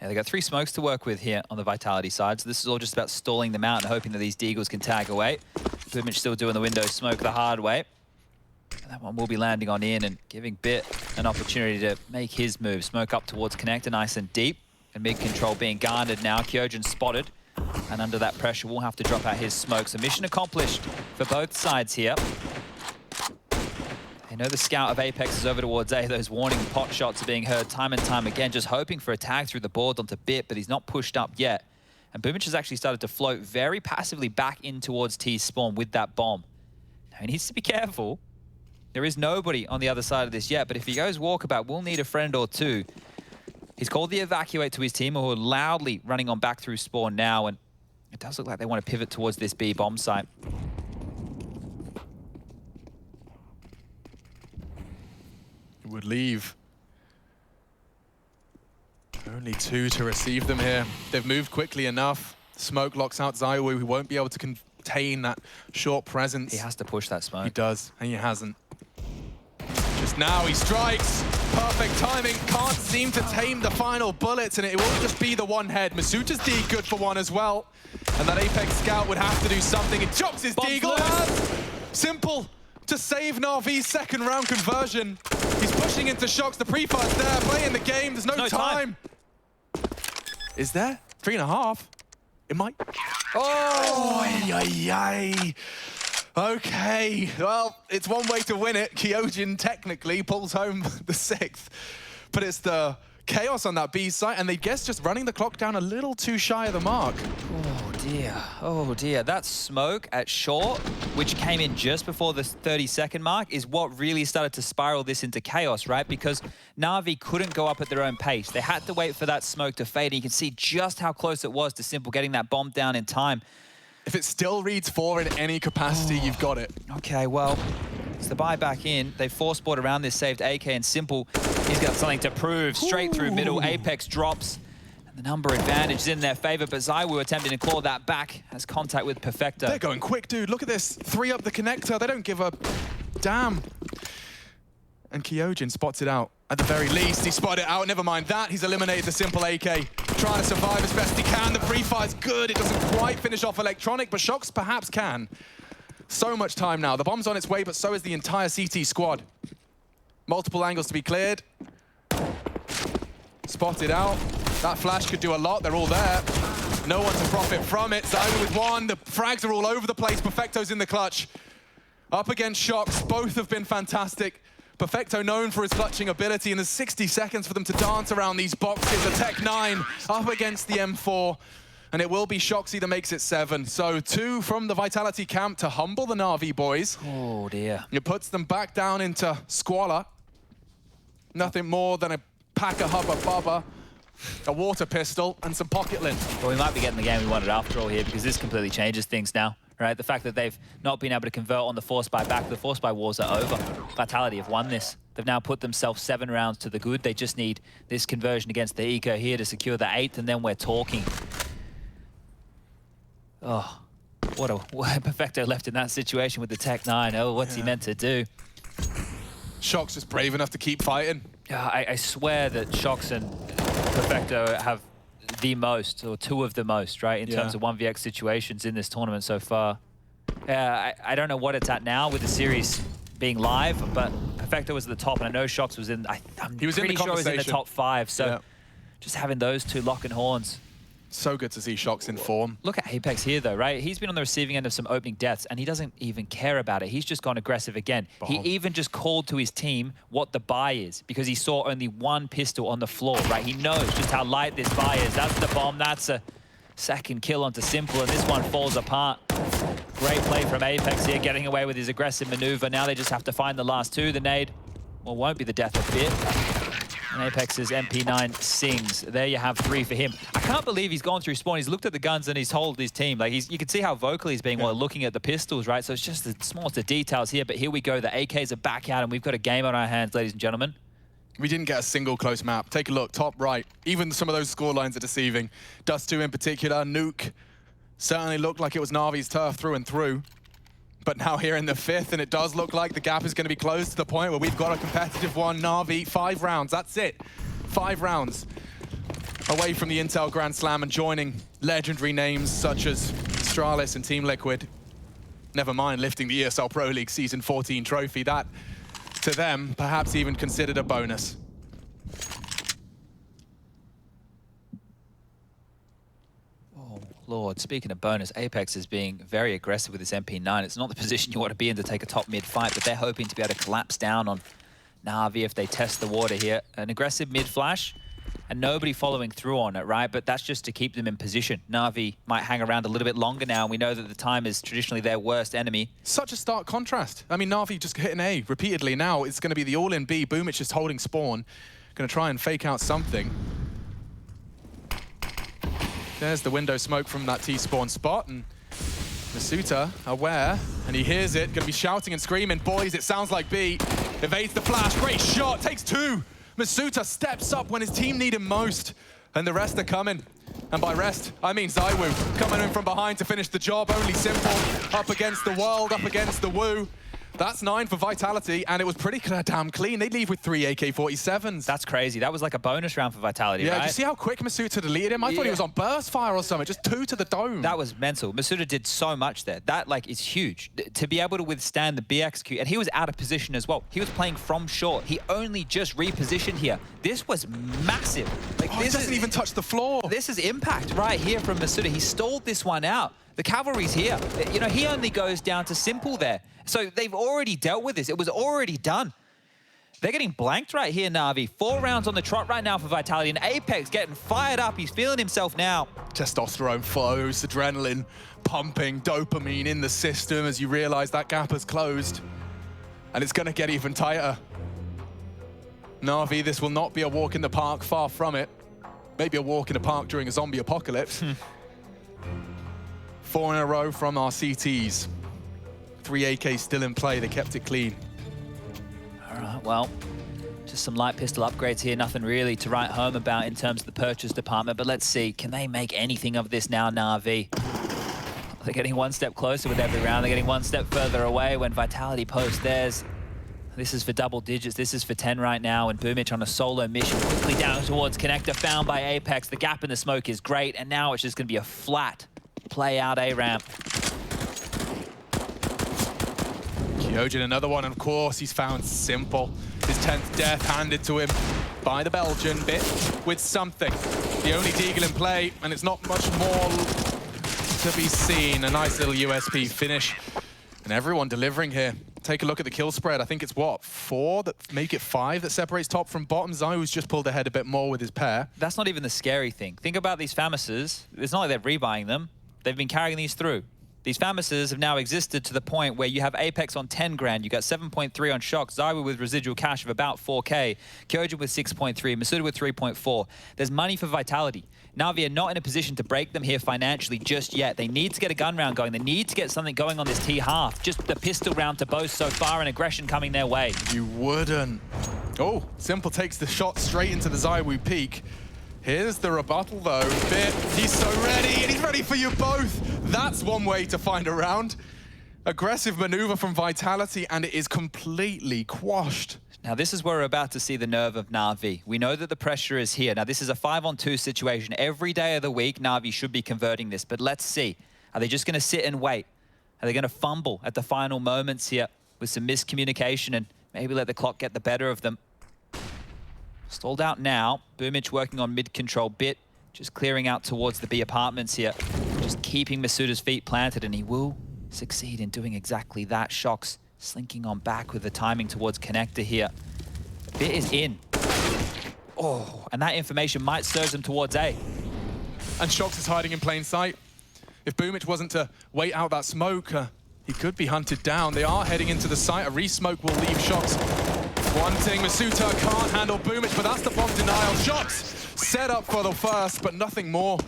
Yeah, they got 3 smokes to work with here on the Vitality side, so this is all just about stalling them out and hoping that these Deagles can tag away. Boomich still doing the window smoke the hard way. And that one will be landing on in and giving Bit an opportunity to make his move. Smoke up towards Connector, nice and deep. And mid-control being garnered now. Kyojin spotted. And under that pressure, we'll have to drop out his smoke. So mission accomplished for both sides here. They know the scout of Apex is over towards A. Those warning pot shots are being heard time and time again, just hoping for a tag through the board onto Bit, but he's not pushed up yet. And Boomich has actually started to float very passively back in towards T's spawn with that bomb. Now he needs to be careful. There is nobody on the other side of this yet, but if he goes walkabout, we'll need a friend or 2. He's called the evacuate to his team, who are loudly running on back through spawn now, and it does look like they want to pivot towards this B bomb site. It would leave only 2 to receive them here. They've moved quickly enough. Smoke locks out Zywoo, who won't be able to contain that short presence. He has to push that smoke. He does, and he hasn't. Just now he strikes. Perfect timing. Can't seem to tame the final bullets, and it will just be the one head. Masuta's D good for 1 as well. And that Apex scout would have to do something. It chops his Deagle. Simple to save Na'Vi's 2nd round conversion. He's pushing into Shox. The pre-fire's there, playing the game. There's no time. Is there? 3.5. It might. Oh, ay, ay. Okay, well, it's one way to win it. Kyojin technically pulls home the 6th, but it's the chaos on that B site, and they guess just running the clock down a little too shy of the mark. Oh dear, oh dear. That smoke at short, which came in just before the 30-second mark, is what really started to spiral this into chaos, right? Because Na'Vi couldn't go up at their own pace. They had to wait for that smoke to fade, and you can see just how close it was to Simple getting that bomb down in time. If it still reads 4 in any capacity, you've got it. Okay, well, it's the buy back in. They force board around this saved AK, and Simple, he's got something to prove. Straight through middle, Apex drops. And the number advantage is in their favor, but Zywoo attempting to claw that back, has contact with Perfecto. They're going quick, dude. Look at this. 3 up the connector. They don't give a damn. And Kyojin spots it out. At the very least, he spotted it out. Never mind that. He's eliminated the Simple AK. Trying to survive as best he can. The pre-fire's good. It doesn't quite finish off Electronic, but Shox perhaps can. So much time now. The bomb's on its way, but so is the entire CT squad. Multiple angles to be cleared. Spotted out. That flash could do a lot. They're all there. No one to profit from it. Zyler with one. The frags are all over the place. Perfecto's in the clutch. Up against Shox. Both have been fantastic. Perfecto known for his clutching ability, and there's 60 seconds for them to dance around these boxes. A Tech 9 up against the M4. And it will be Shoxy that makes it 7. So 2 from the Vitality camp to humble the Na'Vi boys. Oh, dear. It puts them back down into squalor. Nothing more than a pack of Hubba Bubba, a water pistol, and some pocket lint. Well, we might be getting the game we wanted after all here, because this completely changes things now, right? The fact that they've not been able to convert on the force buy back, the force buy wars are over. Vitality have won this. They've now put themselves 7 rounds to the good. They just need this conversion against the Eco here to secure the 8th, and then we're talking. Oh, what Perfecto left in that situation with the Tech 9. Oh, what's he meant to do? Shox is brave enough to keep fighting. I swear that Shox and Perfecto have the most, or 2 of the most, right, in terms of 1vx situations in this tournament so far. I don't know what it's at now with the series being live, but Perfecto was at the top, and I know Shox was in, I'm pretty sure he was in the top 5, so just having those 2 locking horns. So good to see Shox in form. Look at Apex here, though, right? He's been on the receiving end of some opening deaths, and he doesn't even care about it. He's just gone aggressive again. Bomb. He even just called to his team what the buy is, because he saw only 1 pistol on the floor, right? He knows just how light this buy is. That's the bomb. That's a second kill onto Simple, and this one falls apart. Great play from Apex here, getting away with his aggressive maneuver. Now they just have to find the last 2. The nade, well, won't be the death of Bit. And Apex's MP9 sings. There you have 3 for him. I can't believe he's gone through spawn. He's looked at the guns and he's told his team. Like, you can see how vocal he's being while looking at the pistols, right? So it's just the smallest of details here. But here we go. The AKs are back out, and we've got a game on our hands, ladies and gentlemen. We didn't get a single close map. Take a look, top right. Even some of those score lines are deceiving. Dust 2 in particular, Nuke certainly looked like it was Na'Vi's turf through and through. But now here in the 5th, and it does look like the gap is going to be closed to the point where we've got a competitive one. Na'Vi, 5 rounds, that's it. 5 rounds away from the Intel Grand Slam and joining legendary names such as Astralis and Team Liquid. Never mind lifting the ESL Pro League Season 14 trophy. That, to them, perhaps even considered a bonus. Lord, speaking of bonus, Apex is being very aggressive with his MP9. It's not the position you want to be in to take a top mid fight, but they're hoping to be able to collapse down on Na'Vi if they test the water here. An aggressive mid flash, and nobody following through on it, right? But that's just to keep them in position. Na'Vi might hang around a little bit longer now, and we know that the time is traditionally their worst enemy. Such a stark contrast. I mean, Na'Vi just hit an A repeatedly. Now it's going to be the all-in B. Boomich just holding spawn. Going to try and fake out something. There's the window smoke from that T-spawn spot, and Masuta aware, and he hears it, gonna be shouting and screaming. Boys, it sounds like B. Evades the flash, great shot, takes 2. Masuta steps up when his team need him most, and the rest are coming. And by rest, I mean Zywoo, coming in from behind to finish the job. Only Simple, up against the world, up against the Woo. That's 9 for Vitality, and it was pretty damn clean. They leave with 3 AK-47s. That's crazy. That was like a bonus round for Vitality, right? Yeah, did you see how quick Masuta deleted him? I thought he was on burst fire or something, just 2 to the dome. That was mental. Masuta did so much there. That, like, is huge. To be able to withstand the BXQ, and he was out of position as well. He was playing from short. He only just repositioned here. This was massive. Like, this doesn't even touch the floor. This is impact right here from Masuta. He stalled this one out. The cavalry's here. You know, he only goes down to Simple there. So they've already dealt with this. It was already done. They're getting blanked right here, Na'Vi. 4 rounds on the trot right now for Vitality. And Apex getting fired up. He's feeling himself now. Testosterone flows, adrenaline pumping, dopamine in the system as you realize that gap has closed. And it's going to get even tighter. Na'Vi, this will not be a walk in the park, far from it. Maybe a walk in the park during a zombie apocalypse. 4 in a row from our CTs. 3 AKs still in play, they kept it clean. All right, well, just some light pistol upgrades here. Nothing really to write home about in terms of the purchase department, but let's see, can they make anything of this now, Na'Vi? They're getting 1 step closer with every round. They're getting 1 step further away when Vitality posts theirs. This is for double digits. This is for 10 right now, and Boomich on a solo mission quickly down towards Connector, found by Apex. The gap in the smoke is great, and now it's just going to be a flat play out A-ramp. Kyojin, another one, and of course, he's found Simple. His 10th death handed to him by the Belgian bit with something. The only Deagle in play, and it's not much more to be seen. A nice little USP finish. And everyone delivering here. Take a look at the kill spread. I think it's what, 4 that make it 5 that separates top from bottom. Zyu's just pulled ahead a bit more with his pair. That's not even the scary thing. Think about these Famises. It's not like they're rebuying them. They've been carrying these through. These Famises have now existed to the point where you have Apex on 10 grand, you got 7.3 on Shock, Zywoo with residual cash of about 4K, Kyojin with 6.3, Masuda with 3.4. There's money for Vitality. Na'Vi are not in a position to break them here financially just yet. They need to get a gun round going. They need to get something going on this T half. Just the pistol round to boast so far and aggression coming their way. You wouldn't. Oh, Simple takes the shot straight into the Zywoo peak. Here's the rebuttal though. Bit, he's so ready, and he's ready for you both. That's one way to find a round. Aggressive maneuver from Vitality, and it is completely quashed. Now this is where we're about to see the nerve of Na'Vi. We know that the pressure is here. Now this is a 5-on-2 situation. Every day of the week, Na'Vi should be converting this, but let's see. Are they just gonna sit and wait? Are they gonna fumble at the final moments here with some miscommunication and maybe let the clock get the better of them? Stalled out now. Boomich working on mid-control. Bit just clearing out towards the B apartments here. Just keeping Masuda's feet planted, and he will succeed in doing exactly that. Shox slinking on back with the timing towards connector here. Bit is in. Oh, and that information might surge them towards A. And Shox is hiding in plain sight. If Boomich wasn't to wait out that smoke, he could be hunted down. They are heading into the site. A re-smoke will leave Shox wanting. Masuda can't handle Boomich, but that's the bomb denial. Shox set up for the first, but nothing more.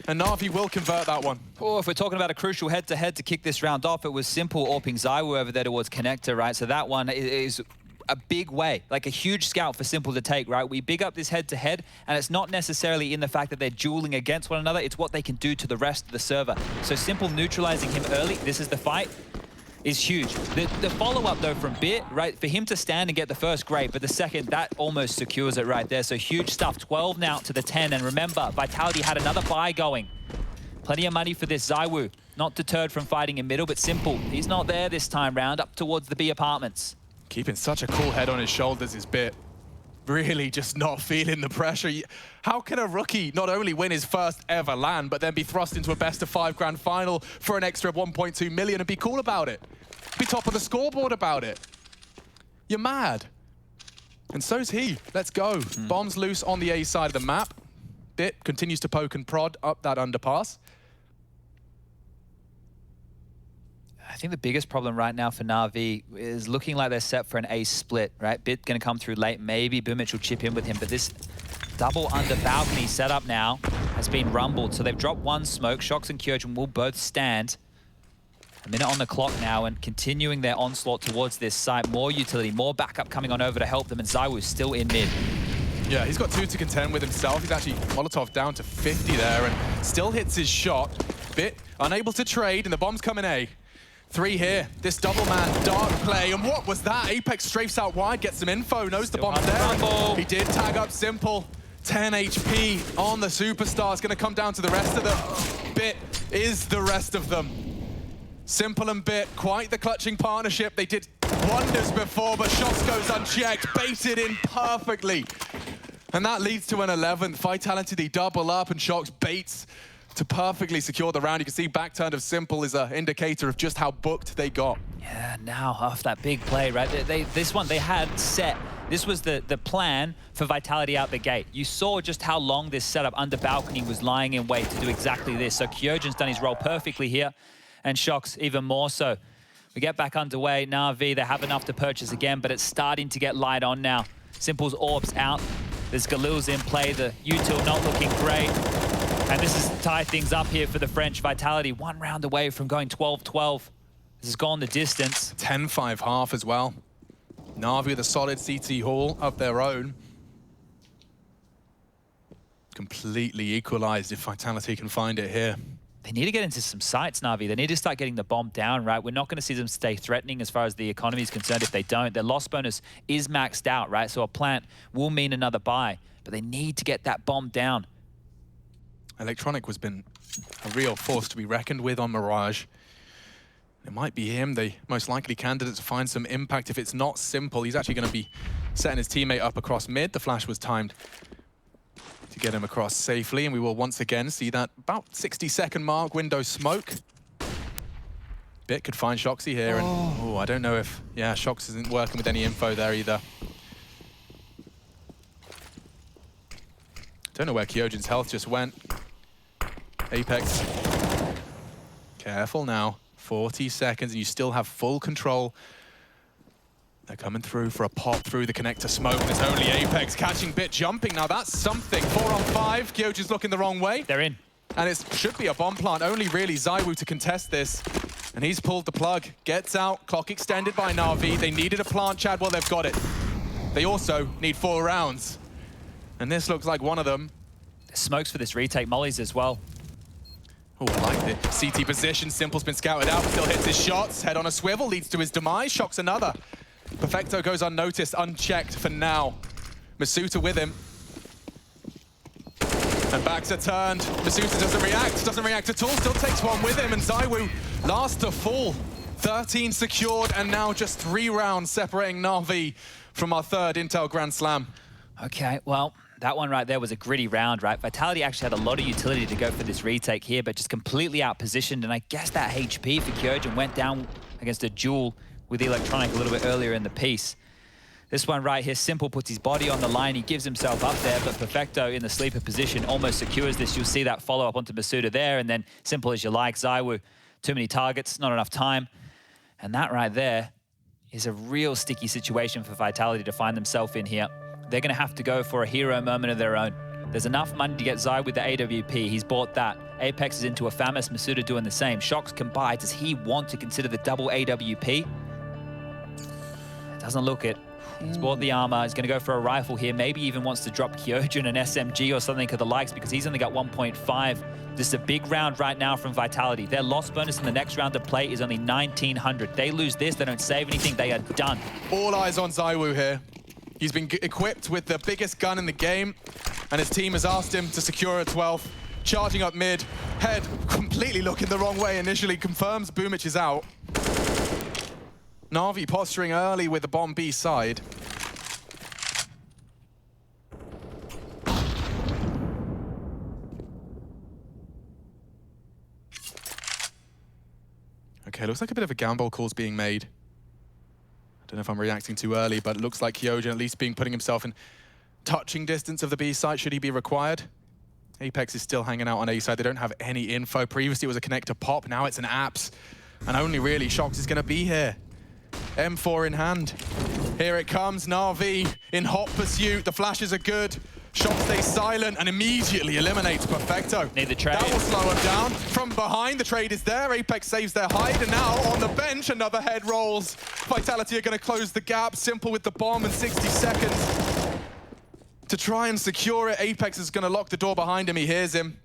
And Na'Vi will convert that one. Oh, if we're talking about a crucial head-to-head to kick this round off, it was Simple AWPing Zywoo over there towards connector, right? So that one is a big way, like a huge scout for Simple to take, right? We big up this head-to-head, and it's not necessarily in the fact that they're dueling against one another, it's what they can do to the rest of the server. So Simple neutralizing him early, this is the fight, is huge. The follow-up, though, from Bit, right, for him to stand and get the first, great, but the second, that almost secures it right there. So huge stuff, 12 now to the 10, and remember, Vitality had another buy going. Plenty of money for this Zywoo. Not deterred from fighting in middle, but Simple, he's not there this time round, up towards the B apartments. Keeping such a cool head on his shoulders is Bit. Really just not feeling the pressure. How can a rookie not only win his first ever LAN, but then be thrust into a best-of-5 grand final for an extra 1.2 million and be cool about it? Be top of the scoreboard about it? You're mad. And so's he. Let's go. Bombs loose on the A side of the map. Bit continues to poke and prod up that underpass. I think the biggest problem right now for Na'Vi is looking like they're set for an A split, right? Bit gonna come through late, maybe Boomich will chip in with him, but this double under balcony setup now has been rumbled. So they've dropped one smoke. Shox and Kyojin will both stand. A minute on the clock now and continuing their onslaught towards this site. More utility, more backup coming on over to help them, and Zywoo still in mid. Yeah, he's got 2 to contend with himself. He's actually Molotov down to 50 there and still hits his shot. Bit unable to trade, and the bomb's coming A. 3 here. This double man, dark play. And what was that? Apex strafes out wide, gets some info, knows the bomb's there. He did tag up Simple. 10 HP on the superstar. It's going to come down to the rest of them. Bit is the rest of them. Simple and Bit, quite the clutching partnership. They did wonders before, but shots goes unchecked, baited in perfectly. And that leads to an 11th. Vitality, they double up, and Shox baits to perfectly secure the round. You can see back turn of Simple is an indicator of just how booked they got. Yeah, now off that big play, right? This one they had set. This was the plan for Vitality out the gate. You saw just how long this setup under balcony was lying in wait to do exactly this. So Kyojin's done his role perfectly here, and Shox even more so. We get back underway. Na'Vi, they have enough to purchase again, but it's starting to get light on now. Simple's orbs out. There's Galil's in play. The util not looking great. And this is tie things up here for the French. Vitality 1 round away from going 12-12. This has gone the distance. 10-5 half as well. Na'Vi with a solid CT haul of their own. Completely equalized if Vitality can find it here. They need to get into some sites, Na'Vi. They need to start getting the bomb down, right? We're not going to see them stay threatening as far as the economy is concerned if they don't. Their loss bonus is maxed out, right? So a plant will mean another buy, but they need to get that bomb down. Electronic has been a real force to be reckoned with on Mirage. It might be him, the most likely candidate to find some impact. If it's not Simple, he's actually going to be setting his teammate up across mid. The flash was timed to get him across safely, and we will once again see that about 60-second mark window smoke. Bit could find Shoxy here, and I don't know if, yeah, Shox isn't working with any info there either. Don't know where Kyojin's health just went. Apex. Careful now. 40 seconds, and you still have full control. They're coming through for a pop through the connector smoke, and it's only Apex catching Bit jumping. Now that's something. 4 on 5. Kyojin's looking the wrong way. They're in. And it should be a bomb plant. Only really ZywOo to contest this. And he's pulled the plug. Gets out. Clock extended by Na'Vi. They needed a plant, Chad. Well, they've got it. They also need 4 rounds. And this looks like one of them. Smokes for this retake. Mollies as well. Oh, I like the CT position. Simple's been scouted out. Still hits his shots. Head on a swivel. Leads to his demise. Shocks another. Perfecto goes unnoticed, unchecked for now. Masuta with him. And backs are turned. Masuta doesn't react at all. Still takes one with him, and ZywOo last to fall. 13 secured, and now just 3 rounds separating Na'Vi from our 3rd Intel Grand Slam. Okay, well, that one right there was a gritty round, right? Vitality actually had a lot of utility to go for this retake here, but just completely outpositioned, and I guess that HP for Kyojin went down against a duel with Electronic a little bit earlier in the piece. This one right here, Simple puts his body on the line. He gives himself up there, but Perfecto in the sleeper position almost secures this. You'll see that follow-up onto Masuda there, and then Simple as you like. ZywOo, too many targets, not enough time. And that right there is a real sticky situation for Vitality to find themselves in here. They're going to have to go for a hero moment of their own. There's enough money to get ZywOo with the AWP. He's bought that. Apex is into a Famis, Masuda doing the same. Shox can buy. Does he want to consider the double AWP? Doesn't look it. He's bought the armor. He's going to go for a rifle here. Maybe even wants to drop Kyojin an SMG or something of the likes because he's only got 1.5. This is a big round right now from Vitality. Their loss bonus in the next round of play is only 1,900. They lose this, they don't save anything, they are done. All eyes on ZywOo here. He's been equipped with the biggest gun in the game, and his team has asked him to secure a 12th. Charging up mid. Head completely looking the wrong way initially. Confirms Boomich is out. Na'Vi posturing early with the bomb B side. Okay, looks like a bit of a gamble call's being made. I don't know if I'm reacting too early, but it looks like Kyojin at least putting himself in touching distance of the B side should he be required. Apex is still hanging out on A side. They don't have any info. Previously it was a connector pop, now it's an apps. And only really Shox is going to be here. M4 in hand. Here it comes, Na'Vi in hot pursuit. The flashes are good. Shox stays silent and immediately eliminates Perfecto. Need the trade. That will slow him down. From behind, the trade is there. Apex saves their hide, and now on the bench, another head rolls. Vitality are going to close the gap. Simple with the bomb in 60 seconds. To try and secure it, Apex is going to lock the door behind him. He hears him.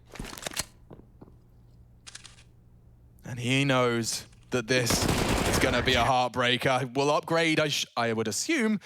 And he knows that this is going to be a heartbreaker. We'll upgrade, I would assume.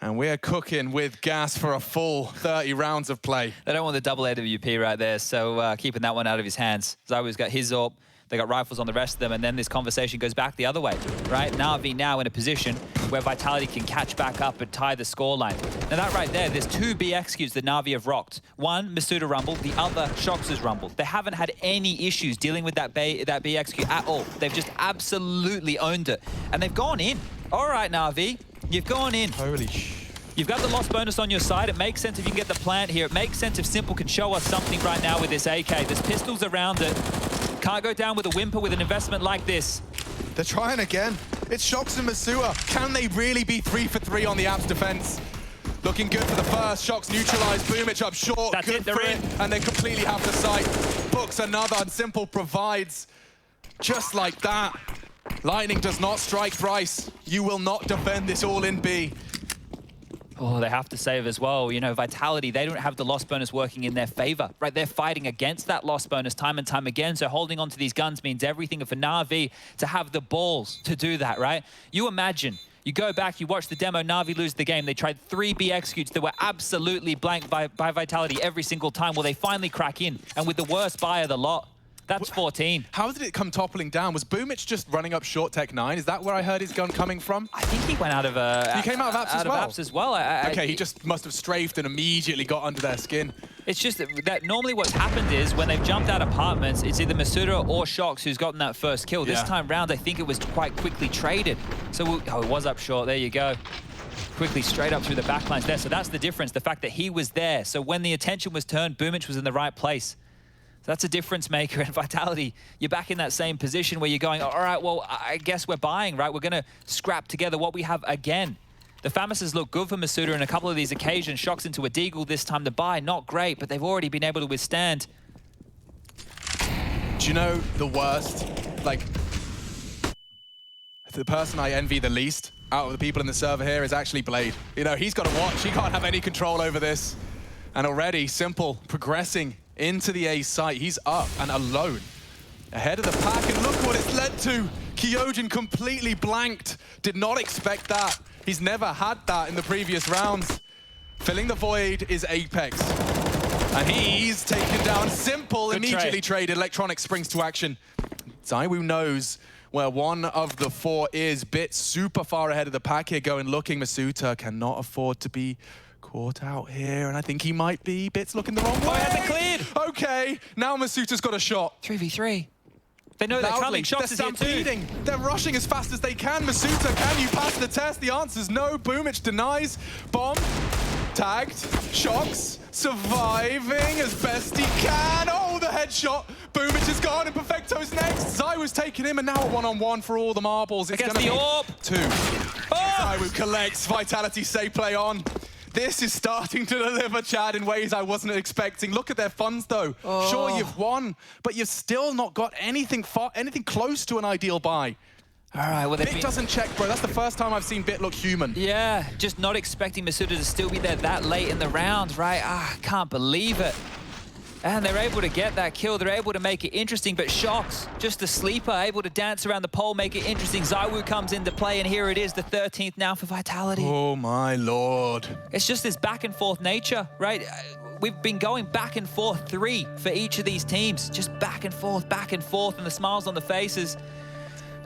And we're cooking with gas for a full 30 rounds of play. They don't want the double AWP right there, so keeping that one out of his hands. ZywOo's got his AWP. They got rifles on the rest of them, and then this conversation goes back the other way, right? Na'Vi now in a position where Vitality can catch back up and tie the scoreline. Now that right there, there's 2 B executes that Na'Vi have rocked. One, Masuda rumbled, the other, Shox has rumbled. They haven't had any issues dealing with that B execute at all. They've just absolutely owned it. And they've gone in. All right, Na'Vi, you've gone in. Holy sh... You've got the loss bonus on your side. It makes sense if you can get the plant here. It makes sense if Simple can show us something right now with this AK. There's pistols around it. Can't go down with a whimper with an investment like this. They're trying again. It's Shox and Masua. Can they really be 3 for 3 on the Apps defense? Looking good for the first. Shox neutralized. Boomich up short. That's good it, they're for in. it. And they completely have the sight. Books another, and Simple provides. Just like that. Lightning does not strike thrice. You will not defend this all in B. Oh, they have to save as well. You know, Vitality, they don't have the loss bonus working in their favor, right? They're fighting against that loss bonus time and time again, so holding on to these guns means everything for Na'Vi to have the balls to do that, right? You imagine, you go back, you watch the demo, Na'Vi lose the game. They tried 3 B executes that were absolutely blanked by Vitality every single time. Well, they finally crack in, and with the worst buy of the lot, That's 14. How did it come toppling down? Was Boomich just running up short tech 9? Is that where I heard his gun coming from? I think he went out of He came out of apps as well. Okay, he just must have strafed and immediately got under their skin. It's just that normally what's happened is when they've jumped out apartments, it's either Masuda or Shox who's gotten that first kill. This time round, I think it was quite quickly traded. So, oh, it was up short. There you go. Quickly straight up through the backlines there. So that's the difference, the fact that he was there. So when the attention was turned, Boomich was in the right place. So that's a difference maker. And Vitality, you're back in that same position where you're going, all right, well, I guess we're buying, right? We're going to scrap together what we have again. The Famises look good for Masuda in a couple of these occasions. Shox into a Deagle this time to buy. Not great, but they've already been able to withstand. Do you know the worst? Like, the person I envy the least out of the people in the server here is actually Blade. You know, he's got to watch. He can't have any control over this. And already, Simple progressing into the A site. He's up and alone. Ahead of the pack, and look what it's led to. Kyojin completely blanked. Did not expect that. He's never had that in the previous rounds. Filling the void is Apex. And he's taken down Simple. Good immediately trade. traded. Electronic springs to action. ZywOo knows where one of the 4 is. Bit super far ahead of the pack here, going looking. Masuda cannot afford to be caught out here, and I think he might be. Bit's looking the wrong way. Oh, he has it cleared. Okay, now Masuda's got a shot. 3v3. They know they're coming. Shox is here too. Stampeding. They're rushing as fast as they can. Masuda, can you pass the test? The answer's no. Boomich denies. Bomb. Tagged. Shox. Surviving as best he can. Oh, the headshot. Boomich is gone and Perfecto's next. ZywOo's taking him, and now a one-on-one for all the marbles. It's Against gonna the be orb. 2. Oh! ZywOo collects. Vitality say play on. This is starting to deliver, Chad, in ways I wasn't expecting. Look at their funds, though. Oh. Sure, you've won, but you've still not got anything close to an ideal buy. All right, well, Bit doesn't check, bro. That's the first time I've seen Bit look human. Yeah, just not expecting Masuda to still be there that late in the round, right? Ah, can't believe it. And they're able to get that kill. They're able to make it interesting, but Shox, just a sleeper, able to dance around the pole, make it interesting. ZywOo comes into play, and here it is, the 13th now for Vitality. Oh, my Lord. It's just this back and forth nature, right? We've been going back and forth 3 for each of these teams. Just back and forth, and the smiles on the faces.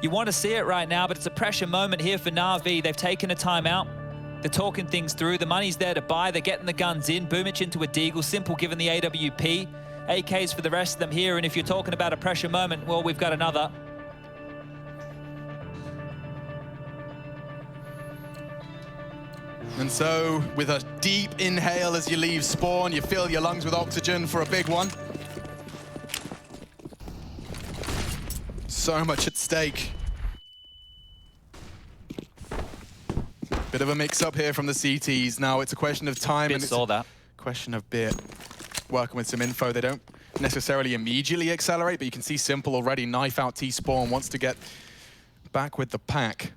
You want to see it right now, but it's a pressure moment here for Na'Vi. They've taken a timeout. They're talking things through. The money's there to buy. They're getting the guns in. Boomich into a Deagle. Simple given the AWP. AKs for the rest of them here. And if you're talking about a pressure moment, well, we've got another. And so, with a deep inhale as you leave spawn, you fill your lungs with oxygen for a big one. So much at stake. Bit of a mix-up here from the CTs. Now it's a question of time. Bit and it's saw that. Question of Bit working with some info. They don't necessarily immediately accelerate, but you can see Simple already knife out T-Spawn, wants to get back with the pack.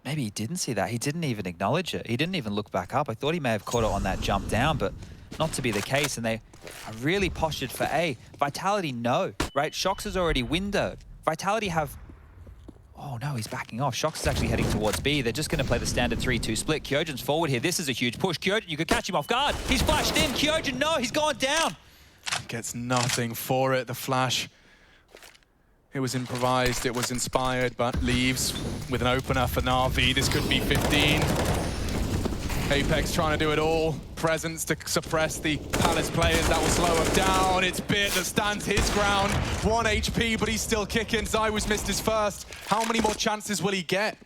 Maybe he didn't see that. He didn't even acknowledge it. He didn't even look back up. I thought he may have caught it on that jump down, but not to be the case. And they are really postured for A. Vitality, no, right? Shox is already windowed. Vitality have... Oh, no, he's backing off. Shox is actually heading towards B. They're just going to play the standard 3-2 split. Kyojin's forward here. This is a huge push. Kyojin, you could catch him off guard. He's flashed in. Kyojin, no, he's gone down. Gets nothing for it, the flash. It was improvised, it was inspired, but leaves with an opener for Na'Vi. This could be 15. Apex trying to do it all. Presence to suppress the Palace players. That will slow him down. It's Bit that stands his ground. 1 HP, but he's still kicking. ZywOo's missed his first. How many more chances will he get?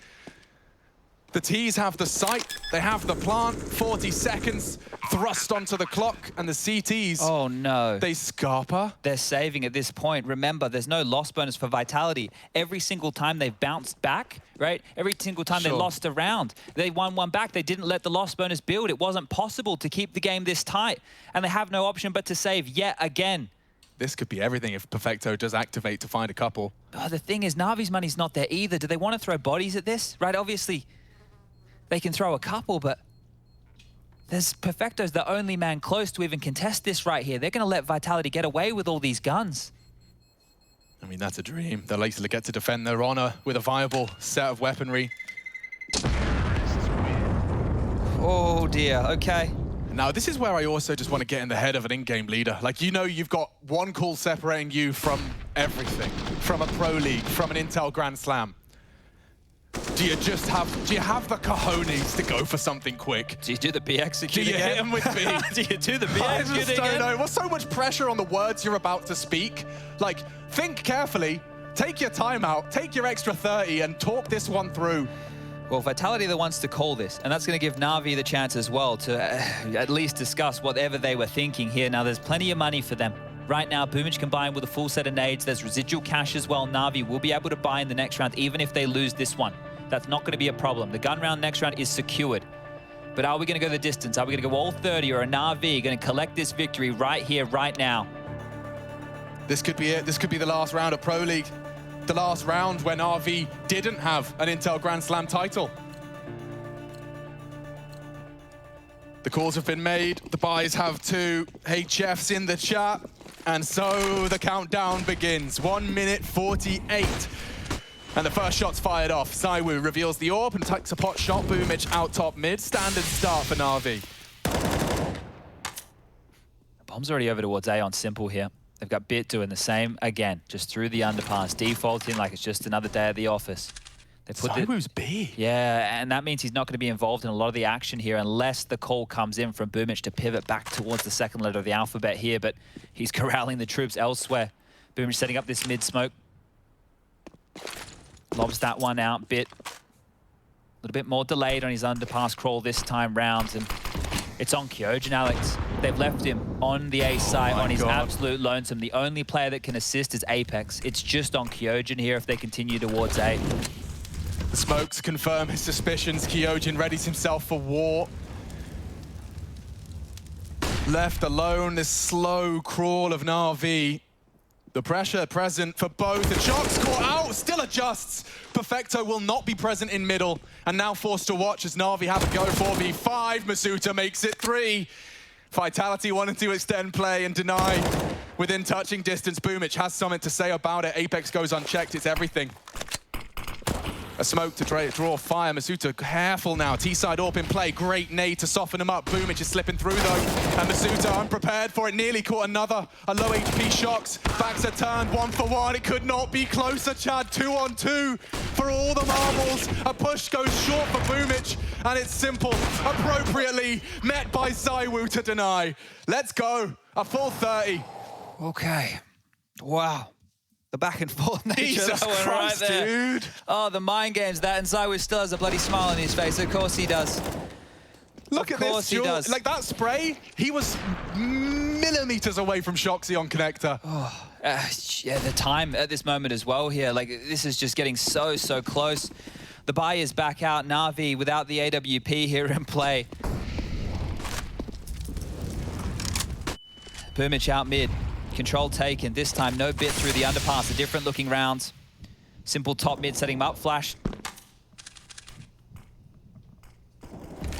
The T's have the site, they have the plant. 40 seconds thrust onto the clock, and the CTs, Oh, no. they scarper. They're saving at this point. Remember, there's no loss bonus for Vitality. Every single time they've bounced back, right? Every single time they lost a round, they won one back. They didn't let the loss bonus build. It wasn't possible to keep the game this tight, and they have no option but to save yet again. This could be everything if Perfecto does activate to find a couple. Oh, the thing is, Na'Vi's money's not there either. Do they want to throw bodies at this? Right, obviously, they can throw a couple, but Perfecto's the only man close to even contest this right here. They're going to let Vitality get away with all these guns. I mean, that's a dream. They'll later get to defend their honor with a viable set of weaponry. Oh dear, okay. Now, this is where I also just want to get in the head of an in-game leader. Like, you know, you've got one call separating you from everything, from a Pro League, from an Intel Grand Slam. Do you have the cojones to go for something quick? Do you do the B execute Do you again? hit him with B? Do you do the B I execute just don't again? know. What's so much pressure on the words you're about to speak? Like, think carefully, take your time out, take your extra 30 and talk this one through. Well, Vitality are the ones to call this, and that's going to give Na'Vi the chance as well to at least discuss whatever they were thinking here. Now, there's plenty of money for them. Right now, Boomich combined with a full set of nades. There's residual cash as well. Na'Vi will be able to buy in the next round, even if they lose this one. That's not going to be a problem. The gun round next round is secured. But are we going to go the distance? Are we going to go all 30, or are Na'Vi going to collect this victory right here, right now? This could be it. This could be the last round of Pro League. The last round when RV didn't have an Intel Grand Slam title. The calls have been made. The buys have too. HF's in the chat. And so the countdown begins. 1 minute 48. And the first shot's fired off. ZywOo reveals the orb and takes a pot shot. Boomich out top mid. Standard start for Na'Vi. The bomb's already over towards A on Simple here. They've got Bit doing the same again, just through the underpass, defaulting like it's just another day at the office. They put ZywOo's B. Yeah, and that means he's not going to be involved in a lot of the action here unless the call comes in from Boomich to pivot back towards the second letter of the alphabet here, but he's corralling the troops elsewhere. Boomich setting up this mid-smoke. Lobs that one out, Bit. A little bit more delayed on his underpass crawl this time round, and it's on Kyojin, Alex. They've left him on the A site on his absolute lonesome. The only player that can assist is Apex. It's just on Kyojin here if they continue towards A. The smokes confirm his suspicions. Kyojin readies himself for war. Left alone, this slow crawl of Na'Vi. The pressure present for both. The Shock's caught out, still adjusts. Perfecto will not be present in middle, and now forced to watch as Na'Vi have a go 4v5. Masuta makes it 3. Vitality wanted to extend play and deny within touching distance. Boomich has something to say about it. Apex goes unchecked, it's everything. A smoke to draw fire. Masuta careful now. T-side AWP in play. Great nade to soften him up. Boomich is slipping through though. And Masuta unprepared for it. Nearly caught another. A low HP Shocks. Backs are turned 1 for 1. It could not be closer, Chad. 2 on 2 for all the marbles. A push goes short for Boomich. And it's simple. Appropriately met by ZywOo to deny. Let's go. A full 30. Okay. Wow. The back and forth nature Jesus that one Christ, right there. dude. Oh, the mind games that, and ZywOo still has a bloody smile on his face. Of course he does. Look at this, he does. Like that spray, he was millimeters away from Shoxy on connector. Oh, yeah, the time at this moment as well here. Like, this is just getting so, so close. The buy is back out. Na'Vi without the AWP here in play. Boomich out mid. Control taken. This time, no Bit through the underpass. A different looking round. Simple top mid setting him up. Flash.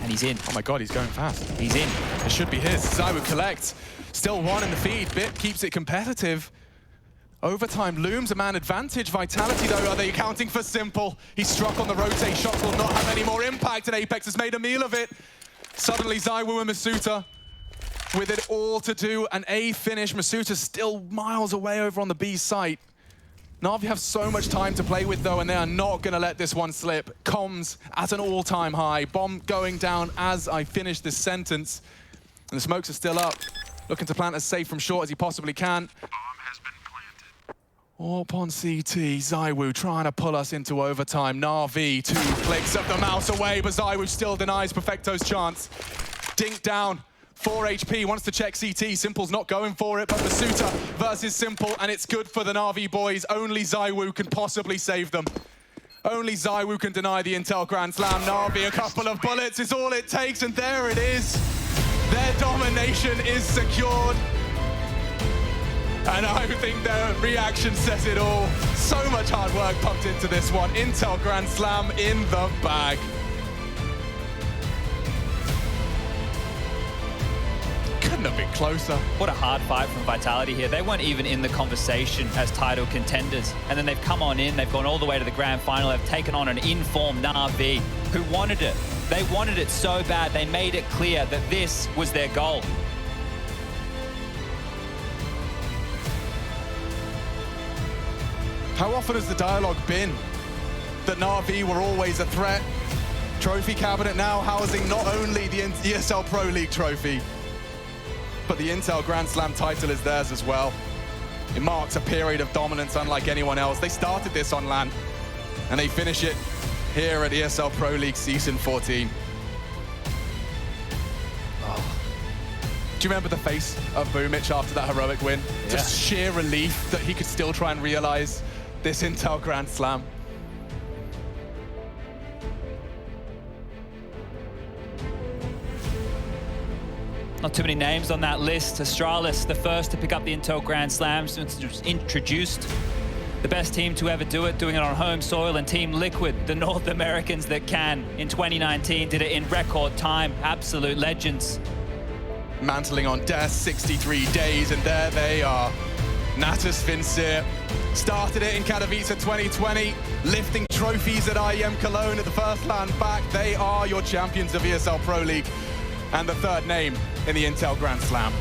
And he's in. Oh my God, he's going fast. He's in. It should be his. ZywOo collects. Still 1 in the feed. Bit keeps it competitive. Overtime looms a man advantage. Vitality, though, are they accounting for Simple? He's struck on the rotate. Shots will not have any more impact, and Apex has made a meal of it. Suddenly, ZywOo and Masuta with it all to do. An A finish. Masuta still miles away over on the B site. Na'Vi have so much time to play with, though, and they are not going to let this one slip. Comms at an all-time high. Bomb going down as I finish this sentence. And the smokes are still up. Looking to plant as safe from short as he possibly can. Up on CT, ZywOo trying to pull us into overtime. Na'Vi, 2 clicks of the mouse away, but ZywOo still denies Perfecto's chance. Dink down. 4 HP, wants to check CT. Simple's not going for it, but Masuta versus Simple, and it's good for the Na'Vi boys. Only ZywOo can possibly save them. Only ZywOo can deny the Intel Grand Slam. Na'Vi, a couple of bullets is all it takes, and there it is. Their domination is secured. And I think their reaction says it all. So much hard work pumped into this one. Intel Grand Slam in the bag. Couldn't have been closer. What a hard fight from Vitality here. They weren't even in the conversation as title contenders. And then they've come on in, they've gone all the way to the grand final, they've taken on an in-form Na'Vi who wanted it. They wanted it so bad, they made it clear that this was their goal. How often has the dialogue been that Na'Vi were always a threat? Trophy cabinet now housing not only the ESL Pro League trophy, but the Intel Grand Slam title is theirs as well. It marks a period of dominance unlike anyone else. They started this on LAN, and they finish it here at ESL Pro League Season 14. Oh. Do you remember the face of Boomich after that heroic win? Yeah. Just sheer relief that he could still try and realize this Intel Grand Slam. Not too many names on that list. Astralis, the first to pick up the Intel Grand Slam since it was introduced. The best team to ever do it, doing it on home soil, and Team Liquid, the North Americans that can. In 2019, did it in record time. Absolute legends. Mantling on death, 63 days, and there they are. Natus, Vincere, started it in Katowice 2020, lifting trophies at IEM Cologne at the first LAN back. They are your champions of ESL Pro League and the third name in the Intel Grand Slam.